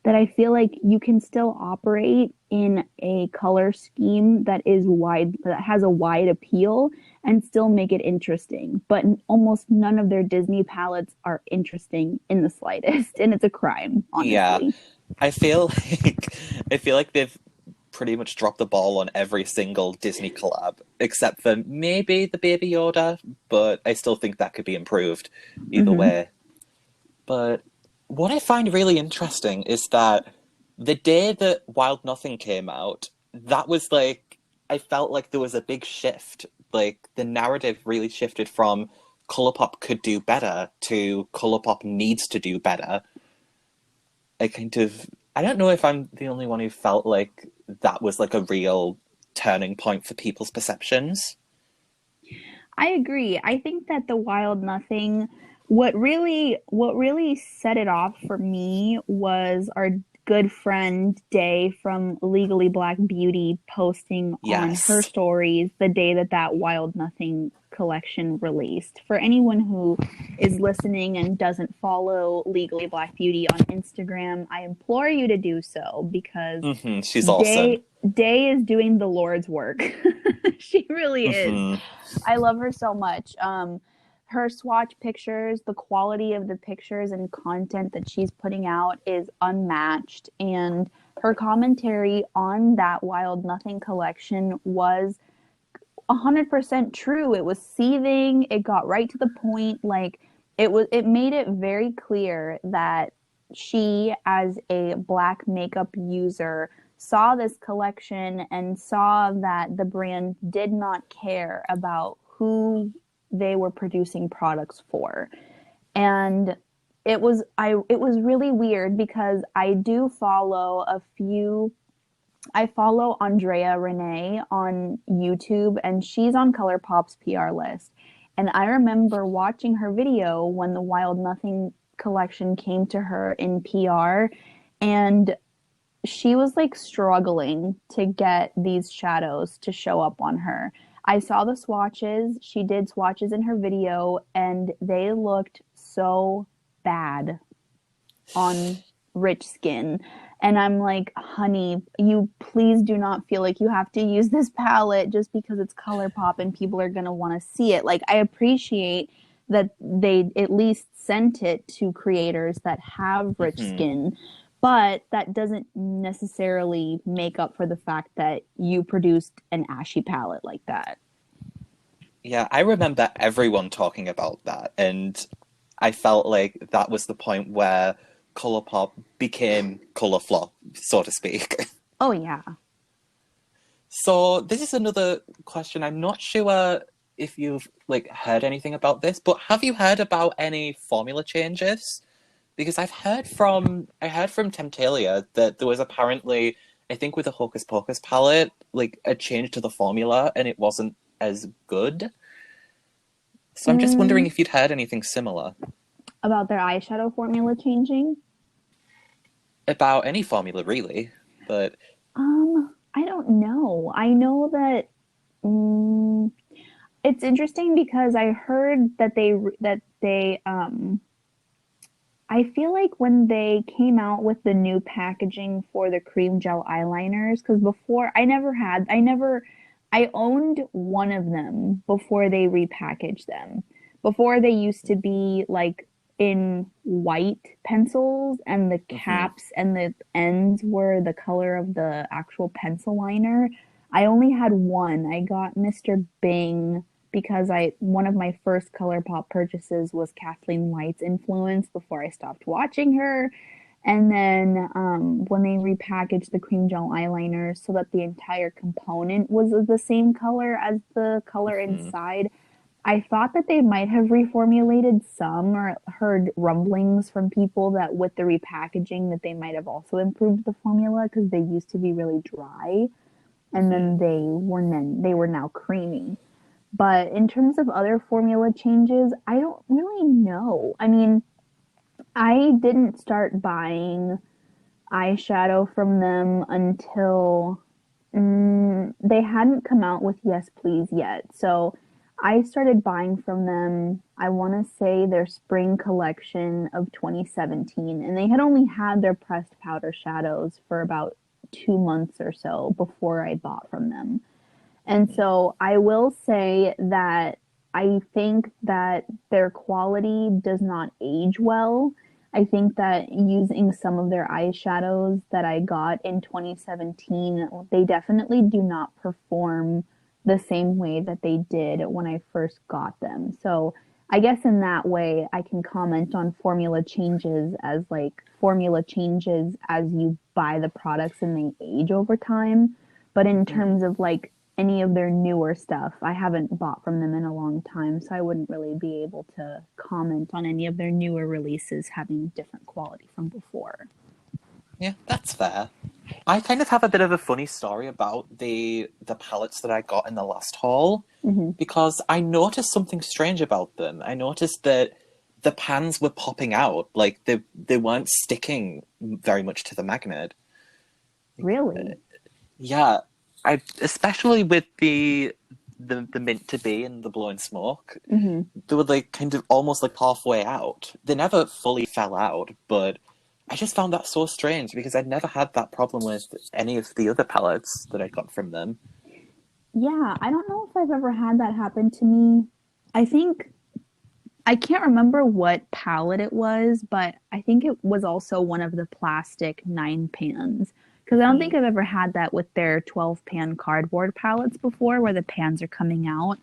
That I feel like you can still operate in a color scheme that is wide, that has a wide appeal and still make it interesting. But almost none of their Disney palettes are interesting in the slightest. And it's a crime, Yeah. honestly. I feel like I feel like they've pretty much dropped the ball on every single Disney collab, except for maybe the Baby Yoda, but I still think that could be improved either Hmm. way. But what I find really interesting is that the day that Wild Nothing came out, that was like I felt like there was a big shift. Like the narrative really shifted from Colourpop could do better to Colourpop needs to do better. I kind of I don't know if I'm the only one who felt like that was like a real turning point for people's perceptions. I agree. I think that the Wild Nothing, what really set it off for me was our good friend Day from Legally Black Beauty posting on her Yes. stories the day that that Wild Nothing collection released. For anyone who is listening and doesn't follow Legally Black Beauty on Instagram, I implore you to do so because She's awesome. Day is doing the Lord's work. She really is. Hmm. I love her so much. Her swatch pictures, the quality of the pictures and content that she's putting out is unmatched. And her commentary on that Wild Nothing collection was 100% true. It was seething. It got right to the point. Like it made it very clear that she, as a Black makeup user, saw this collection and saw that the brand did not care about who they were producing products for. And it was really weird because I follow Andrea Renee on YouTube, and she's on Colourpop's PR list. And I remember watching her video when the Wild Nothing collection came to her in PR, and she was like struggling to get these shadows to show up on her. I saw the swatches. She did swatches in her video, and they looked so bad on rich skin. And I'm like, honey, you please do not feel like you have to use this palette just because it's Colourpop and people are going to want to see it. Like, I appreciate that they at least sent it to creators that have rich skin, but that doesn't necessarily make up for the fact that you produced an ashy palette like that. Yeah, I remember everyone talking about that, and I felt like that was the point where Colourpop became Colourflop, so to speak. Oh, yeah. So this is another question. I'm not sure if you've like heard anything about this, but have you heard about any formula changes? Because I heard from Temptalia that there was apparently, I think with the Hocus Pocus palette, like a change to the formula and it wasn't as good. So I'm just wondering if you'd heard anything similar. About their eyeshadow formula changing? About any formula, really. But I don't know. I know that it's interesting because I heard that they I feel like when they came out with the new packaging for the cream gel eyeliners, because before I owned one of them before they repackaged them. Before they used to be like in white pencils, and the caps and the ends were the color of the actual pencil liner. I only had one. I got Mr. Bing because one of my first Colourpop purchases was Kathleen White's influence before I stopped watching her. And then when they repackaged the cream gel eyeliners so that the entire component was the same color as the color inside, I thought that they might have reformulated some, or heard rumblings from people that with the repackaging that they might have also improved the formula because they used to be really dry, and then they were now creamy. But in terms of other formula changes, I don't really know. I mean, I didn't start buying eyeshadow from them until they hadn't come out with Yes Please yet. So I started buying from them, I want to say their spring collection of 2017, and they had only had their pressed powder shadows for about 2 months or so before I bought from them. And so I will say that I think that their quality does not age well. I think that using some of their eyeshadows that I got in 2017, they definitely do not perform the same way that they did when I first got them. So I guess in that way, I can comment on formula changes as like formula changes as you buy the products and they age over time. But in terms of like any of their newer stuff, I haven't bought from them in a long time, so I wouldn't really be able to comment on any of their newer releases having different quality from before. Yeah, that's fair. I kind of have a bit of a funny story about the palettes that I got in the last haul, because I noticed something strange about them. I noticed that the pans were popping out, like they weren't sticking very much to the magnet. Really? Yeah, especially with the mint to be and the blowing smoke, they were like kind of almost like halfway out. They never fully fell out, but I just found that so strange because I'd never had that problem with any of the other palettes that I got from them. Yeah, I don't know if I've ever had that happen to me. I can't remember what palette it was, but I think it was also one of the plastic 9 pans. Because I don't think I've ever had that with their 12-pan cardboard palettes before, where the pans are coming out.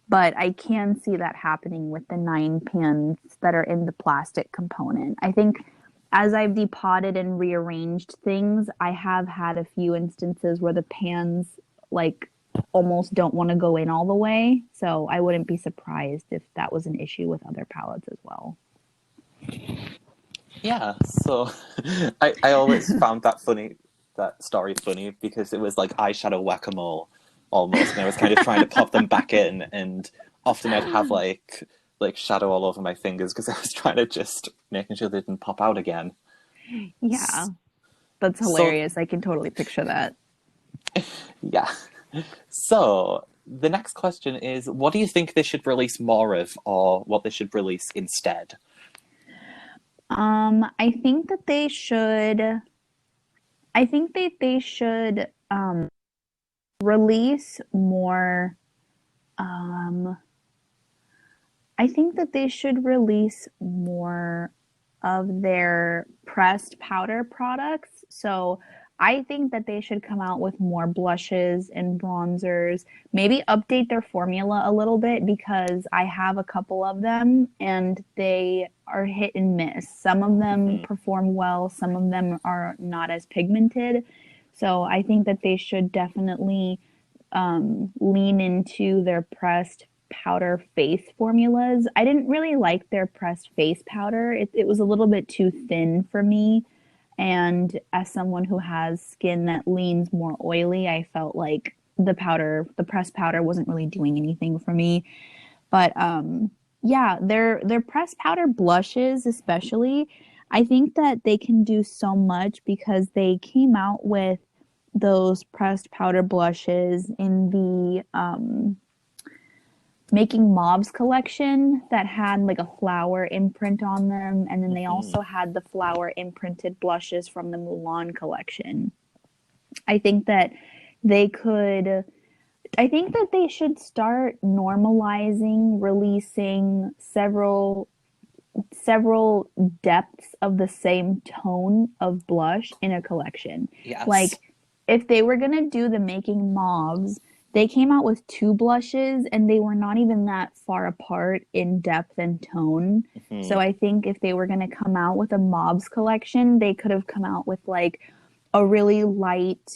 But I can see that happening with the 9 pans that are in the plastic component. I think as I've depotted and rearranged things, I have had a few instances where the pans like almost don't want to go in all the way. So I wouldn't be surprised if that was an issue with other palettes as well. Yeah, so I always found that story funny, because it was like eyeshadow whack-a-mole almost, and I was kind of trying to pop them back in, and often I'd have like shadow all over my fingers because I was trying to just making sure they didn't pop out again. Yeah, that's hilarious. I can totally picture that. Yeah. So the next question is, what do you think they should release more of, or what they should release instead? I think that they should. I think that they should release more. I think that they should release more of their pressed powder products. So I think that they should come out with more blushes and bronzers, maybe update their formula a little bit, because I have a couple of them and they are hit and miss. Some of them perform well, some of them are not as pigmented. So I think that they should definitely lean into their pressed powder face formulas. I didn't really like their pressed face powder. It was a little bit too thin for me. And as someone who has skin that leans more oily, I felt like the pressed powder wasn't really doing anything for me. But yeah, their pressed powder blushes especially, I think that they can do so much, because they came out with those pressed powder blushes in the Making Mauves collection that had like a flower imprint on them, and then they also had the flower imprinted blushes from the Mulan collection. I think that they should start normalizing releasing several depths of the same tone of blush in a collection. Yes. Like, if they were going to do the Making Mauves, they came out with 2 blushes and they were not even that far apart in depth and tone. So I think if they were going to come out with a Mauves collection, they could have come out with like a really light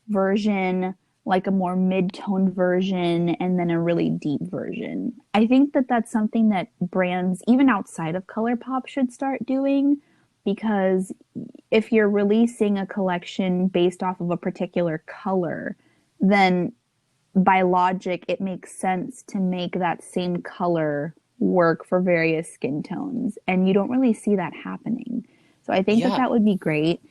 version, like a more mid-toned version, and then a really deep version. I think that that's something that brands, even outside of Colourpop, should start doing, because if you're releasing a collection based off of a particular color, then by logic, it makes sense to make that same color work for various skin tones. And you don't really see that happening. So I think that would be great.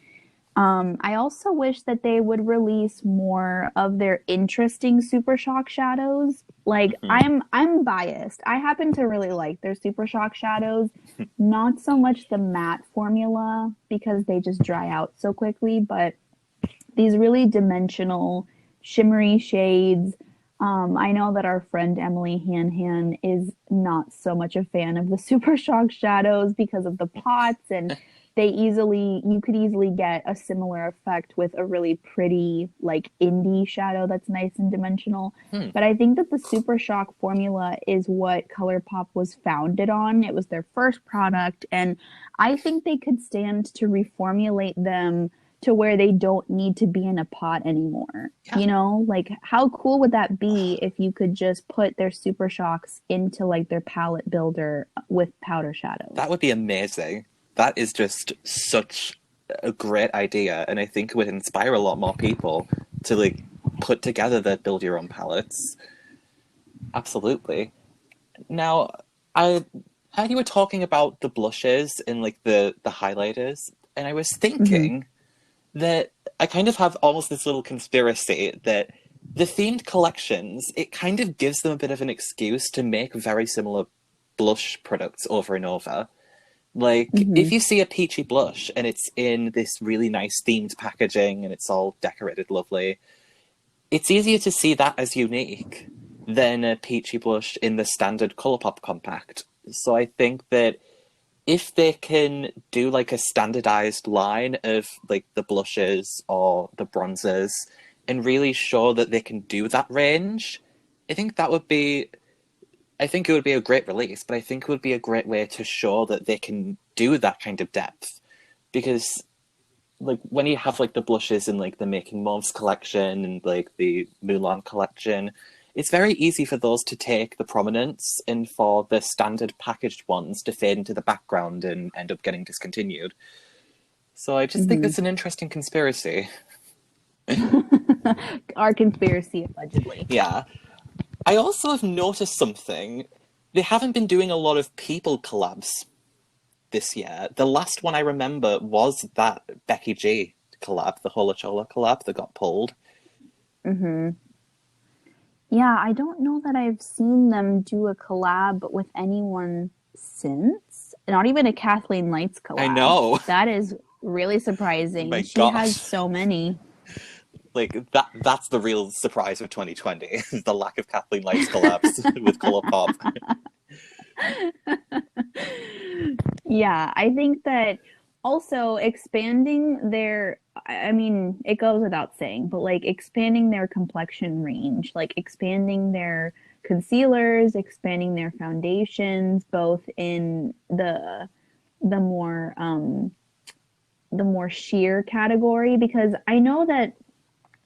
I also wish that they would release more of their interesting Super Shock shadows. Like, I'm biased. I happen to really like their Super Shock shadows. Not so much the matte formula, because they just dry out so quickly, but these really dimensional, shimmery shades. I know that our friend Emily Han is not so much a fan of the Super Shock shadows because of the pots, and you could easily get a similar effect with a really pretty, like, indie shadow that's nice and dimensional. But I think that the Super Shock formula is what Colourpop was founded on. It was their first product, and I think they could stand to reformulate them to where they don't need to be in a pot anymore. Yeah. You know, like, how cool would that be if you could just put their Super Shocks into like their palette builder with powder shadows? That would be amazing. That is just such a great idea, and I think it would inspire a lot more people to like put together their build your own palettes. Absolutely. Now, I heard you were talking about the blushes and like the highlighters, and I was thinking that I kind of have almost this little conspiracy that the themed collections, it kind of gives them a bit of an excuse to make very similar blush products over and over. Like, if you see a peachy blush and it's in this really nice themed packaging and it's all decorated lovely, it's easier to see that as unique than a peachy blush in the standard Colourpop compact. So I think that if they can do like a standardized line of like the blushes or the bronzers and really show that they can do that range, I think that would be, I think it would be a great release, but I think it would be a great way to show that they can do that kind of depth. Because like when you have like the blushes in like the Making Moves collection and like the Mulan collection, it's very easy for those to take the prominence and for the standard packaged ones to fade into the background and end up getting discontinued. So I just think it's an interesting conspiracy. Our conspiracy, allegedly. Yeah. I also have noticed something. They haven't been doing a lot of people collabs this year. The last one I remember was that Becky G collab, the Hola Chola collab that got pulled. Mm-hmm. Yeah, I don't know that I've seen them do a collab with anyone since. Not even a Kathleen Lights collab. I know. That is really surprising. My She gosh. has so many. Like that's the real surprise of 2020, is the lack of Kathleen Lights collabs with Colourpop. Yeah, I think that also expanding their, I mean, it goes without saying, but like expanding their complexion range, like expanding their concealers, expanding their foundations, both in the more the more sheer category, because I know that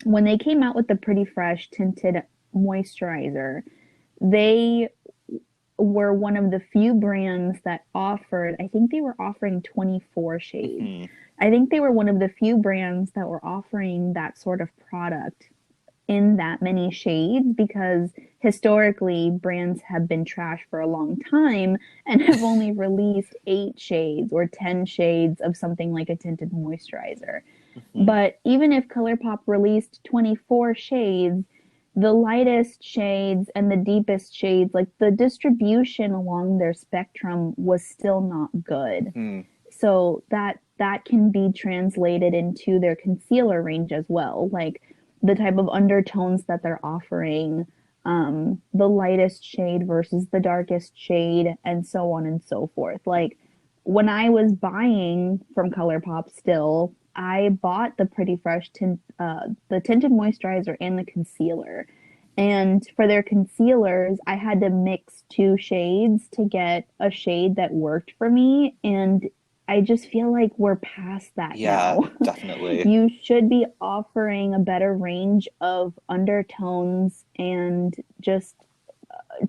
when they came out with the Pretty Fresh tinted moisturizer, they were one of the few brands that offered, I think they were offering 24 shades. Mm-hmm. I think they were one of the few brands that were offering that sort of product in that many shades, because historically brands have been trash for a long time and have only released 8 shades or 10 shades of something like a tinted moisturizer. Mm-hmm. But even if Colourpop released 24 shades, the lightest shades and the deepest shades, like the distribution along their spectrum was still not good. Mm-hmm. So that can be translated into their concealer range as well, like the type of undertones that they're offering, the lightest shade versus the darkest shade, and so on and so forth. Like when I was buying from Colourpop still, I bought the Pretty Fresh the tinted moisturizer and the concealer. And for their concealers, I had to mix 2 shades to get a shade that worked for me. And I just feel like we're past that Yeah, now. definitely. You should be offering a better range of undertones and just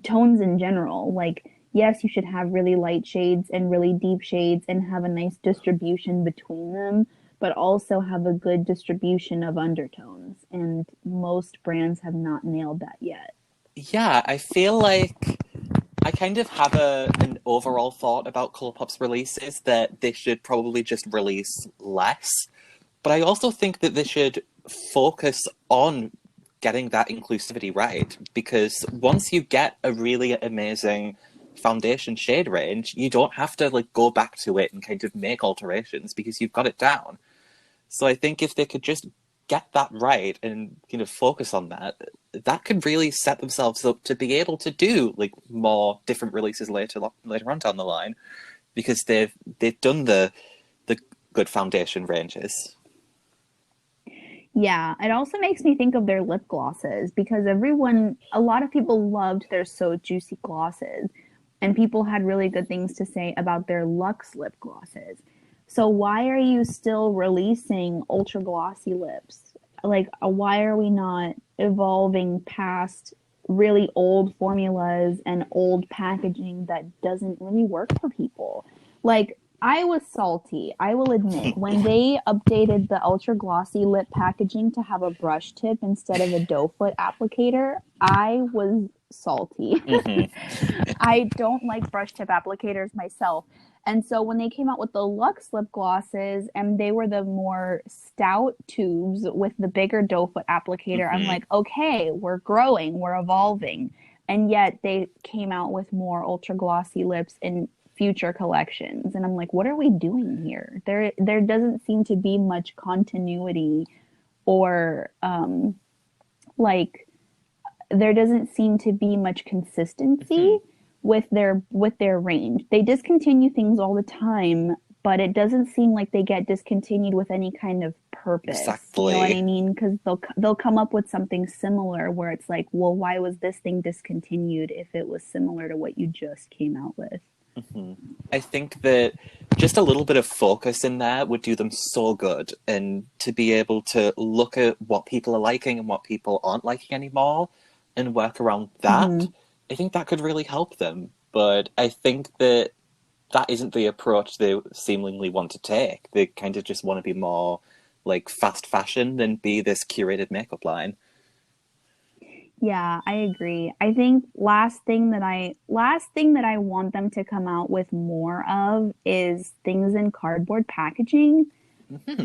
tones in general. Like, yes, you should have really light shades and really deep shades and have a nice distribution between them, but also have a good distribution of undertones. And most brands have not nailed that yet. Yeah, I feel like I kind of have an overall thought about Colourpop's releases that they should probably just release less. But I also think that they should focus on getting that inclusivity right, because once you get a really amazing foundation shade range, you don't have to like go back to it and kind of make alterations because you've got it down. So I think if they could just get that right and focus on that, that could really set themselves up to be able to do like more different releases later on down the line, because they've done the good foundation ranges. Yeah, it also makes me think of their lip glosses, because a lot of people loved their So Juicy glosses, and people had really good things to say about their Luxe lip glosses. So why are you still releasing ultra glossy lips? Like, why are we not evolving past really old formulas and old packaging that doesn't really work for people? Like, I was salty, I will admit, when they updated the ultra glossy lip packaging to have a brush tip instead of a doe foot applicator. I was salty. Mm-hmm. I don't like brush tip applicators myself. And so when they came out with the Luxe lip glosses and they were the more stout tubes with the bigger doe foot applicator, Mm-hmm. I'm like, okay, we're growing, we're evolving. And yet they came out with more ultra glossy lips in future collections. And I'm like, what are we doing here? There doesn't seem to be much continuity, or like there doesn't seem to be much consistency. Mm-hmm. with their range. They discontinue things all the time, but it doesn't seem like they get discontinued with any kind of purpose. Exactly. You know what I mean? Because they'll come up with something similar where it's like, well, why was this thing discontinued if it was similar to what you just came out with? I think that just a little bit of focus in there would do them so good, and to be able to look at what people are liking and what people aren't liking anymore and work around that, I think that could really help them. But I think that isn't the approach they seemingly want to take. They kind of just want to be more like fast fashion than be this curated makeup line. Yeah, I agree. I think last thing that I want them to come out with more of is things in cardboard packaging.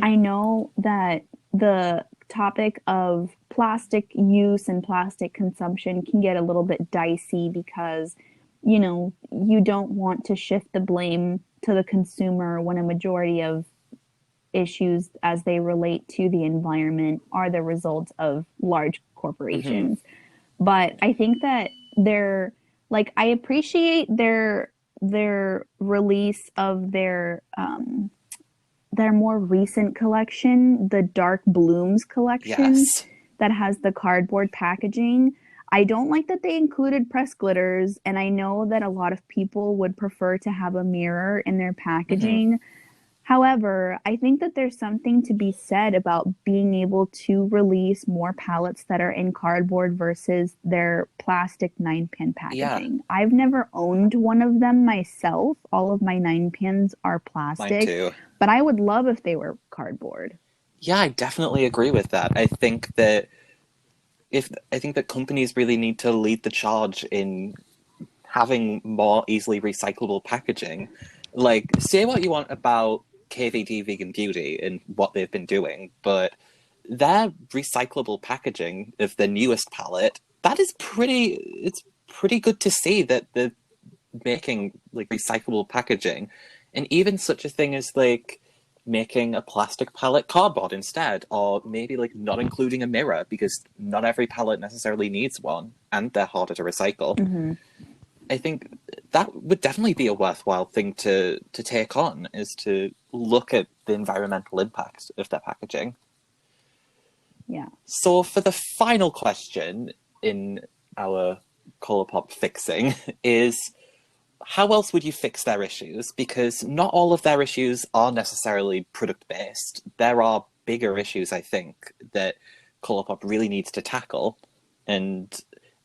I know that the topic of plastic use and plastic consumption can get a little bit dicey because, you know, you don't want to shift the blame to the consumer when a majority of issues as they relate to the environment are the result of large corporations. But I think that they're like, I appreciate their release of their more recent collection, the Dark Blooms collection. Yes. That has the cardboard packaging. I don't like that they included pressed glitters, and I know that a lot of people would prefer to have a mirror in their packaging. However, I think that there's something to be said about being able to release more palettes that are in cardboard versus their plastic 9-pan packaging. I've never owned one of them myself. All of my 9-pans are plastic. Mine too. But I would love if they were cardboard. Yeah, I definitely agree with that. I think that companies really need to lead the charge in having more easily recyclable packaging. Like, say what you want about KVD Vegan Beauty and what they've been doing, but their recyclable packaging of the newest palette, it's pretty good to see that they're making like recyclable packaging. And even such a thing as like making a plastic palette cardboard instead, or maybe like not including a mirror because not every palette necessarily needs one and they're harder to recycle. I think that would definitely be a worthwhile thing to take on, is to look at the environmental impact of their packaging. Yeah. So for the final question in our Colourpop fixing is, how else would you fix their issues? Because not all of their issues are necessarily product-based. There are bigger issues, I think, that Colourpop really needs to tackle. And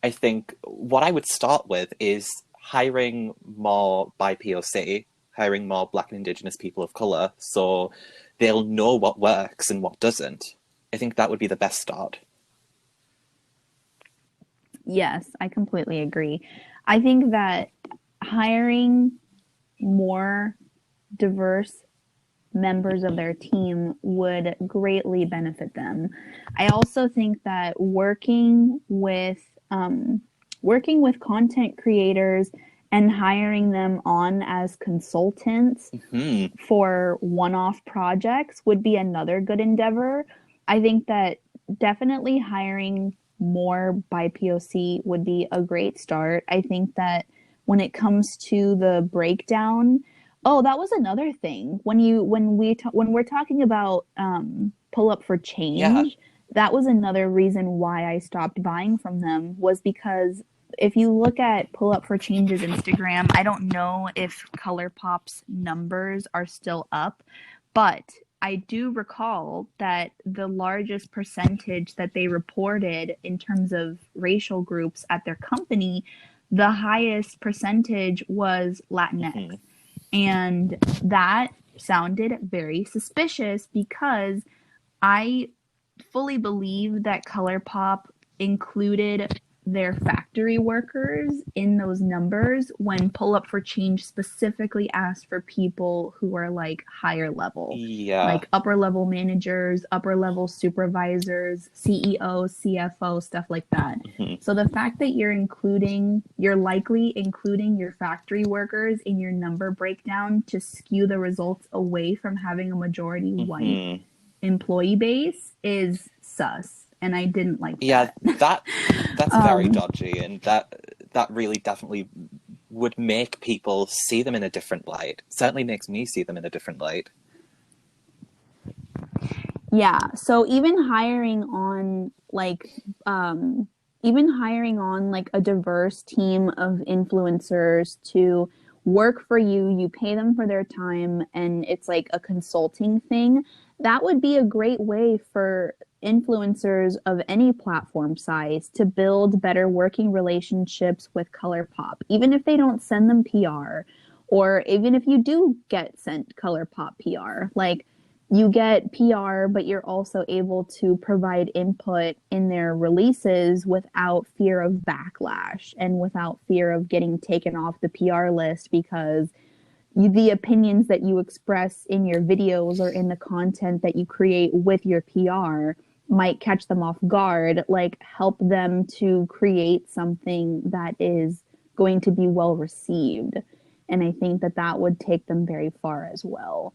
I think what I would start with is hiring more BIPOC, hiring more Black and Indigenous people of colour, so they'll know what works and what doesn't. I think that would be the best start. Yes, I completely agree. I think that hiring more diverse members of their team would greatly benefit them. I also think that working with content creators and hiring them on as consultants for one-off projects would be another good endeavor. I think that definitely hiring more BIPOC would be a great start. I think that when it comes to the breakdown, that was another thing. When we're talking about Pull Up for Change, that was another reason why I stopped buying from them, was because if you look at Pull Up for Change's Instagram, I don't know if Colourpop's numbers are still up, but I do recall that the largest percentage that they reported in terms of racial groups at their company, the highest percentage was Latinx. And that sounded very suspicious because I fully believe that Colourpop included their factory workers in those numbers when Pull Up for Change specifically asked for people who are like higher level, like upper level managers, upper level supervisors, CEO, CFO, stuff like that. So the fact that you're likely including your factory workers in your number breakdown to skew the results away from having a majority white employee base is sus. And I didn't like that. Yeah, that's very dodgy, and that really definitely would make people see them in a different light. Certainly makes me see them in a different light. Yeah, so even hiring on like a diverse team of influencers to work for you, you pay them for their time and it's like a consulting thing, that would be a great way for influencers of any platform size to build better working relationships with Colourpop, even if they don't send them PR, or even if you do get sent Colourpop PR, like you get PR, but you're also able to provide input in their releases without fear of backlash and without fear of getting taken off the PR list because the opinions that you express in your videos or in the content that you create with your PR might catch them off guard. Like, help them to create something that is going to be well received. And I think that that would take them very far as well.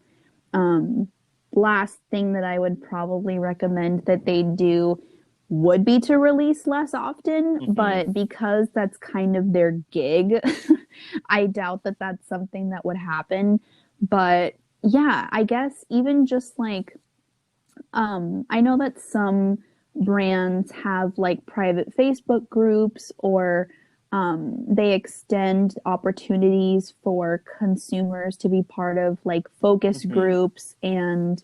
Last thing that I would probably recommend that they do would be to release less often, but because that's kind of their gig, I doubt that that's something that would happen. But yeah, I guess even just like, I know that some brands have like private Facebook groups, or they extend opportunities for consumers to be part of like focus groups and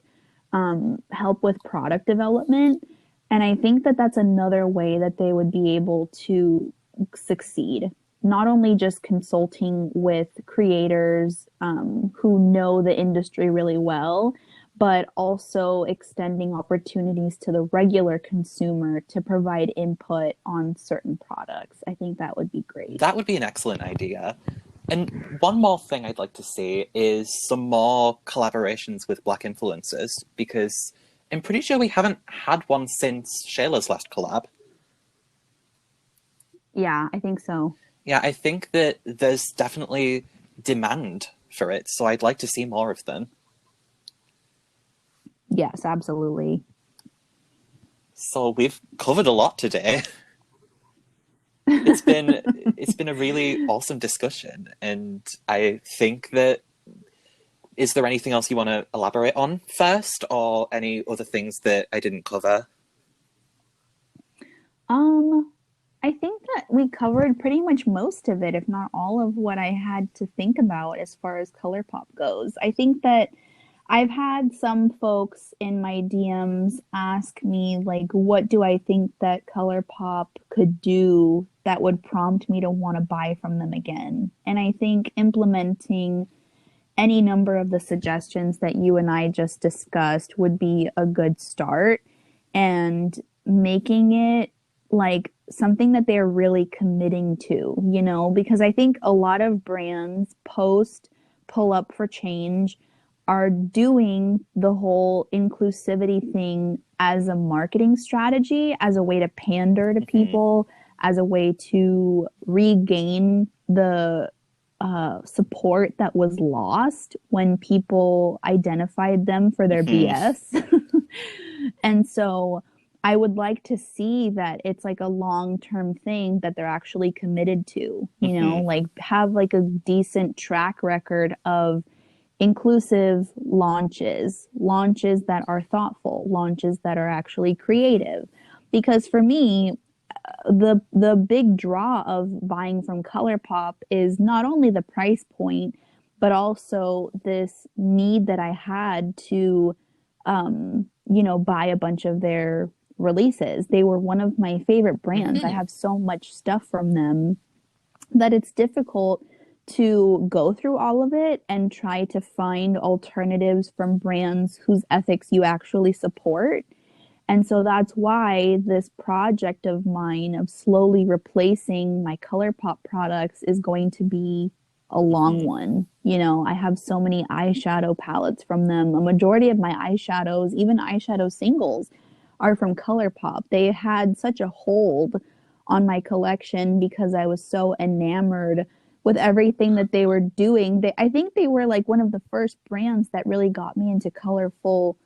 help with product development. And I think that that's another way that they would be able to succeed. Not only just consulting with creators who know the industry really well, but also extending opportunities to the regular consumer to provide input on certain products. I think that would be great. That would be an excellent idea. And one more thing I'd like to see is some more collaborations with Black influencers, because I'm pretty sure we haven't had one since Shayla's last collab. Yeah, I think so. Yeah, I think that there's definitely demand for it, so I'd like to see more of them. Yes, absolutely. So we've covered a lot today. It's been a really awesome discussion, and I think that, is there anything else you want to elaborate on first, or any other things that I didn't cover? I think that we covered pretty much most of it, if not all of what I had to think about as far as Colourpop goes. I think that I've had some folks in my DMs ask me, like, what do I think that Colourpop could do that would prompt me to want to buy from them again? And I think implementing any number of the suggestions that you and I just discussed would be a good start, and making it like something that they're really committing to, you know, because I think a lot of brands post pull up for change are doing the whole inclusivity thing as a marketing strategy, as a way to pander to people, as a way to regain the support that was lost when people identified them for their BS. And so I would like to see that it's like a long-term thing that they're actually committed to, you know, like have like a decent track record of inclusive launches that are thoughtful, launches that are actually creative. Because for me, the big draw of buying from Colourpop is not only the price point, but also this need that I had to, you know, buy a bunch of their releases. They were one of my favorite brands. I have so much stuff from them that it's difficult to go through all of it and try to find alternatives from brands whose ethics you actually support. And so that's why this project of mine of slowly replacing my Colourpop products is going to be a long one. You know, I have so many eyeshadow palettes from them. A majority of my eyeshadows, even eyeshadow singles, are from Colourpop. They had such a hold on my collection because I was so enamored with everything that they were doing. I think they were like one of the first brands that really got me into colorful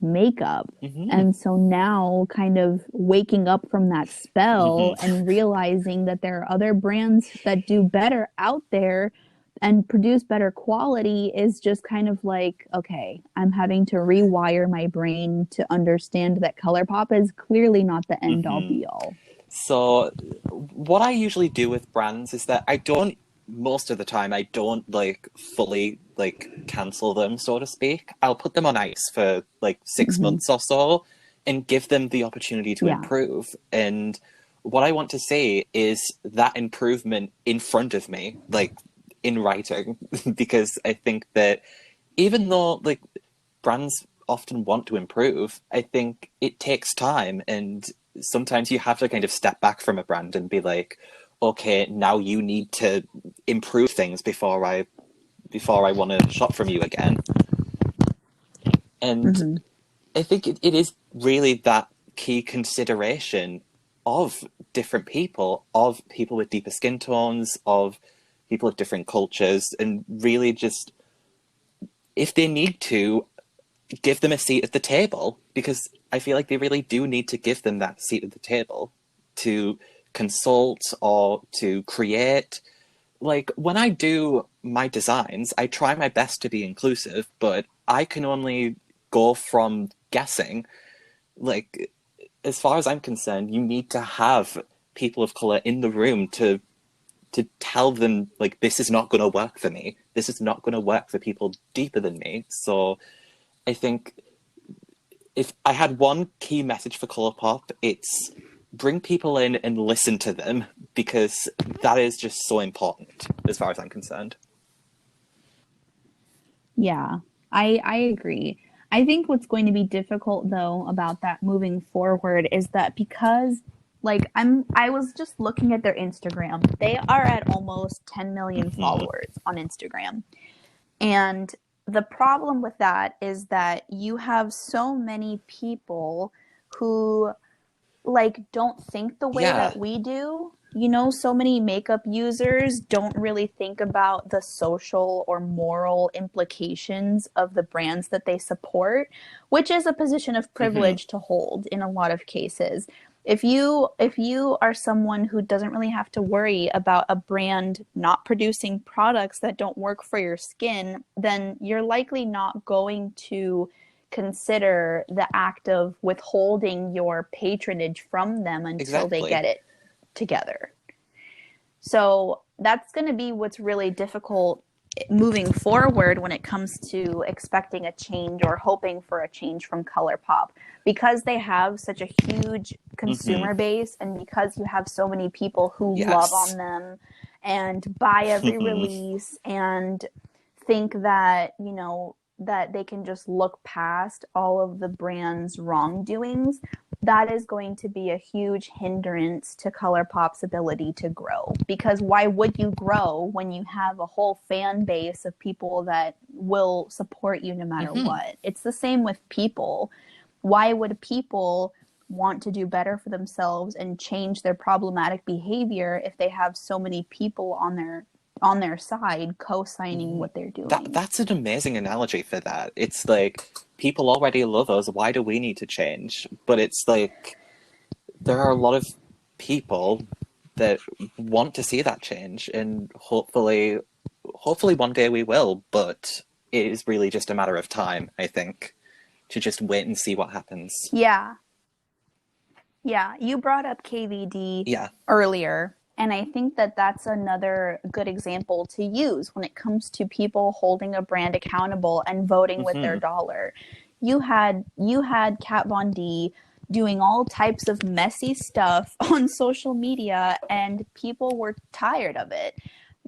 makeup. And so now kind of waking up from that spell and realizing that there are other brands that do better out there and produce better quality is just kind of like, okay, I'm having to rewire my brain to understand that Colourpop is clearly not the end all be all. So what I usually do with brands is that most of the time I don't like fully like cancel them, so to speak. I'll put them on ice for like 6 months or so and give them the opportunity to improve. And what I want to see is that improvement in front of me, like in writing, because I think that even though like brands often want to improve, I think it takes time, and sometimes you have to kind of step back from a brand and be like, okay, now you need to improve things before I want to shop from you again. And I think it is really that key consideration of different people, of people with deeper skin tones, of people of different cultures, and really just, if they need to, give them a seat at the table, because I feel like they really do need to give them that seat at the table to consult or to create. Like, when I do my designs, I try my best to be inclusive, but I can only go from guessing. Like, as far as I'm concerned, you need to have people of color in the room to tell them, like, this is not going to work for me. This is not going to work for people deeper than me. So I think if I had one key message for Colourpop, it's bring people in and listen to them, because that is just so important as far as I'm concerned. Yeah, I agree. I think what's going to be difficult though about that moving forward is that because like I was just looking at their Instagram. They are at almost 10 million followers on Instagram. And the problem with that is that you have so many people who like don't think the way that we do. You know, so many makeup users don't really think about the social or moral implications of the brands that they support, which is a position of privilege to hold in a lot of cases. If you are someone who doesn't really have to worry about a brand not producing products that don't work for your skin, then you're likely not going to consider the act of withholding your patronage from them until they get it together. So that's going to be what's really difficult moving forward when it comes to expecting a change or hoping for a change from Colourpop, because they have such a huge consumer base, and because you have so many people who love on them and buy every release and think that, you know, that they can just look past all of the brand's wrongdoings, that is going to be a huge hindrance to Colourpop's ability to grow. Because why would you grow when you have a whole fan base of people that will support you no matter what? It's the same with people. Why would people want to do better for themselves and change their problematic behavior if they have so many people on their side co-signing what they're doing? That's an amazing analogy for that. It's like, people already love us, why do we need to change? But it's like, there are a lot of people that want to see that change, and hopefully one day we will, but it is really just a matter of time, I think, to just wait and see what happens. Yeah, you brought up KVD earlier. And I think that that's another good example to use when it comes to people holding a brand accountable and voting with their dollar. You had Kat Von D doing all types of messy stuff on social media, and people were tired of it.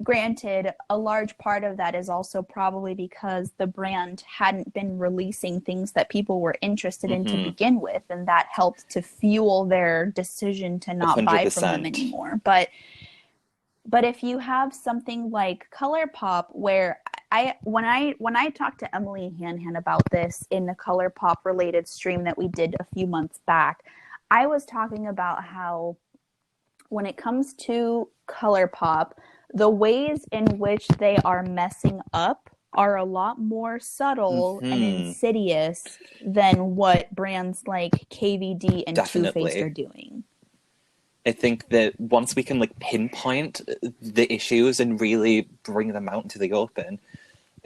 Granted, a large part of that is also probably because the brand hadn't been releasing things that people were interested in to begin with, and that helped to fuel their decision to not 100%. Buy from them anymore. But if you have something like Colourpop, where when I talked to Emily Hanhan about this in the Colourpop related stream that we did a few months back, I was talking about how when it comes to Colourpop, the ways in which they are messing up are a lot more subtle and Mhm. insidious than what brands like KVD and Too Faced Definitely. are doing. I think that once we can like pinpoint the issues and really bring them out into the open,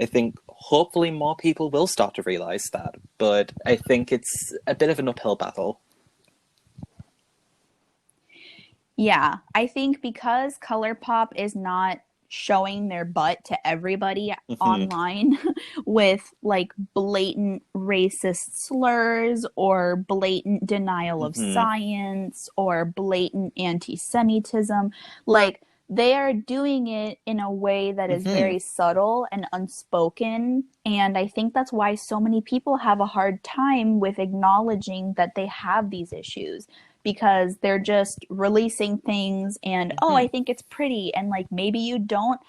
I think hopefully more people will start to realize that. But I think it's a bit of an uphill battle. Yeah, I think because Colourpop is not showing their butt to everybody Mhm. online with like blatant racist slurs or blatant denial of Mhm. science or blatant anti-Semitism, like they are doing it in a way that is Mhm. very subtle and unspoken. And I think that's why so many people have a hard time with acknowledging that they have these issues, because they're just releasing things and, oh, I Mhm. think it's pretty, and like maybe you don't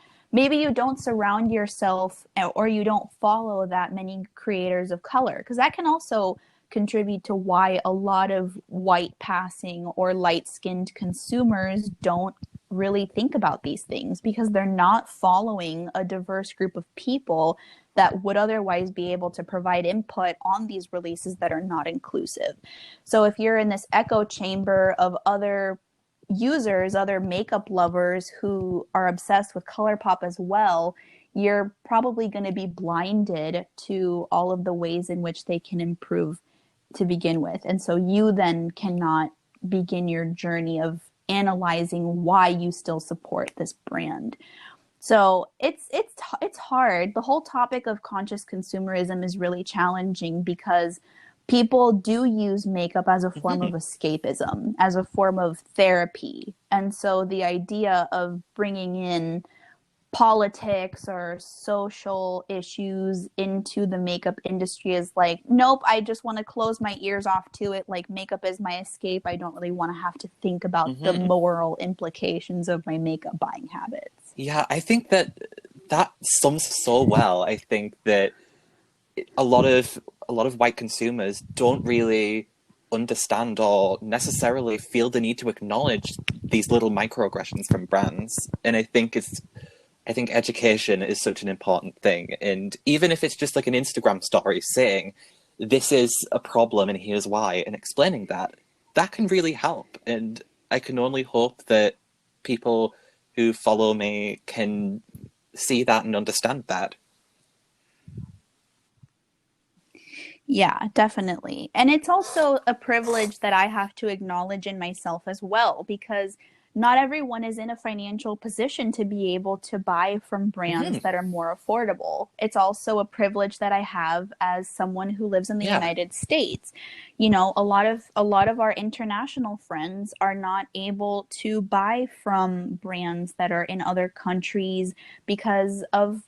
surround yourself or you don't follow that many creators of color, because that can also contribute to why a lot of white passing or light-skinned consumers don't really think about these things, because they're not following a diverse group of people that would otherwise be able to provide input on these releases that are not inclusive. So if you're in this echo chamber of other users, other makeup lovers who are obsessed with Colourpop as well, you're probably going to be blinded to all of the ways in which they can improve to begin with. And so you then cannot begin your journey of analyzing why you still support this brand. So it's hard. The whole topic of conscious consumerism is really challenging because people do use makeup as a form of Mhm. escapism, as a form of therapy. And so the idea of bringing in politics or social issues into the makeup industry is like, nope, I just want to close my ears off to it. Like, makeup is my escape. I don't really want to have to think about the Mhm. moral implications of my makeup buying habits. Yeah, I think that that sums so well. I think that a lot of white consumers don't really understand or necessarily feel the need to acknowledge these little microaggressions from brands. And I think education is such an important thing. And even if it's just like an Instagram story saying, this is a problem and here's why, and explaining that, that can really help. And I can only hope that people who follow me can see that and understand that. Yeah, definitely. And it's also a privilege that I have to acknowledge in myself as well, because not everyone is in a financial position to be able to buy from brands Hmm. that are more affordable. It's also a privilege that I have as someone who lives in the Yeah. United States. You know, a lot of our international friends are not able to buy from brands that are in other countries because of,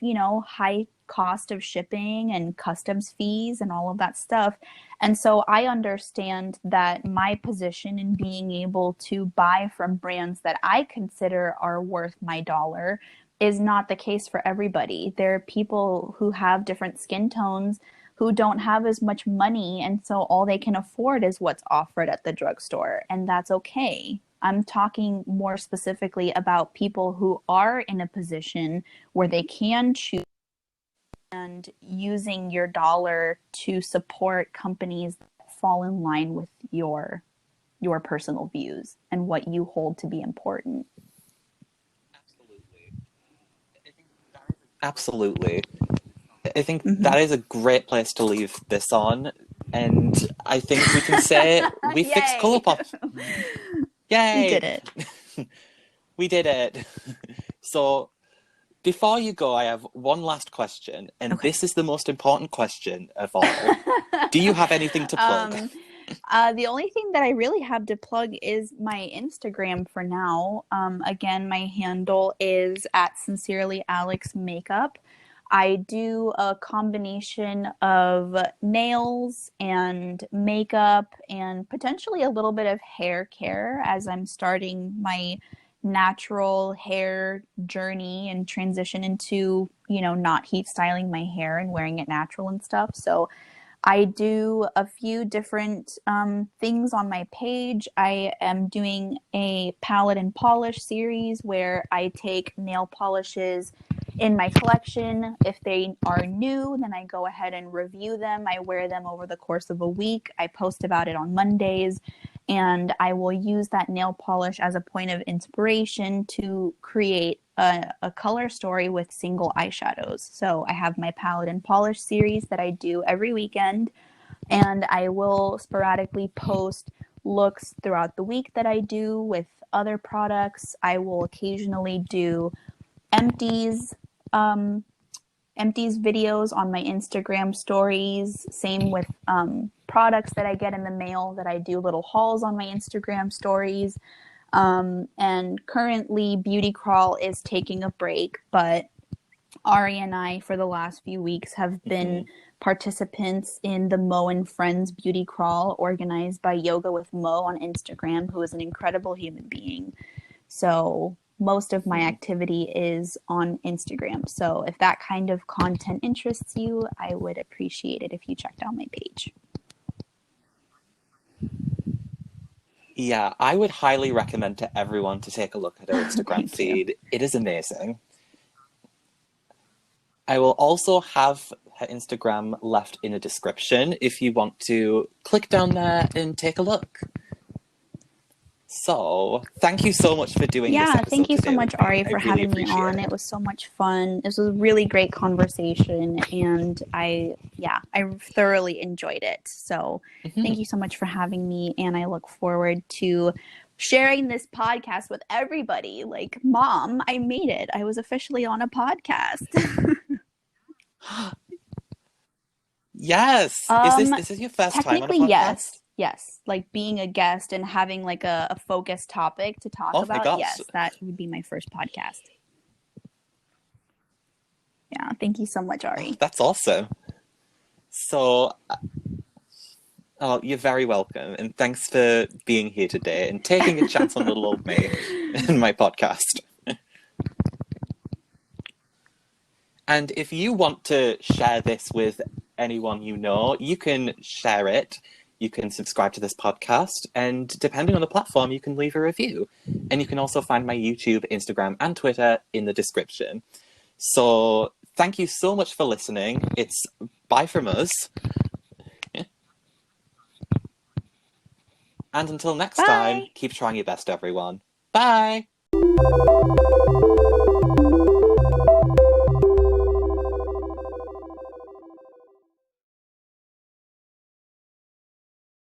high cost of shipping and customs fees and all of that stuff. And so I understand that my position in being able to buy from brands that I consider are worth my dollar is not the case for everybody. There are people who have different skin tones who don't have as much money, and so all they can afford is what's offered at the drugstore, and that's okay. I'm talking more specifically about people who are in a position where they can choose and using your dollar to support companies that fall in line with your personal views and what you hold to be important. Absolutely. Absolutely. I think Mm-hmm. that is a great place to leave this on. And I think we can say we fixed Yay! Colourpop. We did Yay! it. We did it. So before you go, I have one last question, and Okay. this is the most important question of all. Do you have anything to plug? um, the only thing that I really have to plug is my Instagram for now. Again, my handle is at Sincerely Alex Makeup. I do a combination of nails and makeup and potentially a little bit of hair care as I'm starting my natural hair journey and transition into, not heat styling my hair and wearing it natural and stuff. So I do a few different things on my page. I am doing a palette and polish series where I take nail polishes in my collection. If they are new, then I go ahead and review them. I wear them over the course of a week. I post about it on Mondays, and I will use that nail polish as a point of inspiration to create a color story with single eyeshadows. So I have my palette and polish series that I do every weekend, and I will sporadically post looks throughout the week that I do with other products. I will occasionally do empties videos on my Instagram stories. Same with products that I get in the mail, that I do little hauls on my Instagram stories. And currently Beauty Crawl is taking a break, but Ari and I, for the last few weeks, have been participants in the Mo and Friends Beauty Crawl, organized by Yoga with Mo on Instagram, who is an incredible human being. So most of my activity is on Instagram. So if that kind of content interests you, I would appreciate it if you checked out my page. Yeah, I would highly recommend to everyone to take a look at her Instagram Thank you. feed. It is amazing. I will also have her Instagram left in a description if you want to click down there and take a look. So, thank you so much for doing this episode. Thank you so today much, with me. Ari, I for really having me appreciate on. It was so much fun. This was a really great conversation, and I thoroughly enjoyed it. So thank you so much for having me, and I look forward to sharing this podcast with everybody. Like, Mom, I made it. I was officially on a podcast. Yes. Is this your first time on a Technically, podcast? yes. Like being a guest and having like a focused topic to talk Oh my about. gosh. Yes, that would be my first podcast. Yeah, thank you so much, Ari. Oh, that's awesome. So, oh, you're very welcome, and thanks for being here today and taking a chance on little old me in my podcast. And if you want to share this with anyone you know, you can share it. You can subscribe to this podcast, and depending on the platform, you can leave a review. And you can also find my YouTube, Instagram, and Twitter in the description. So thank you so much for listening. It's bye from us. And until next time, keep trying your best, everyone. Bye!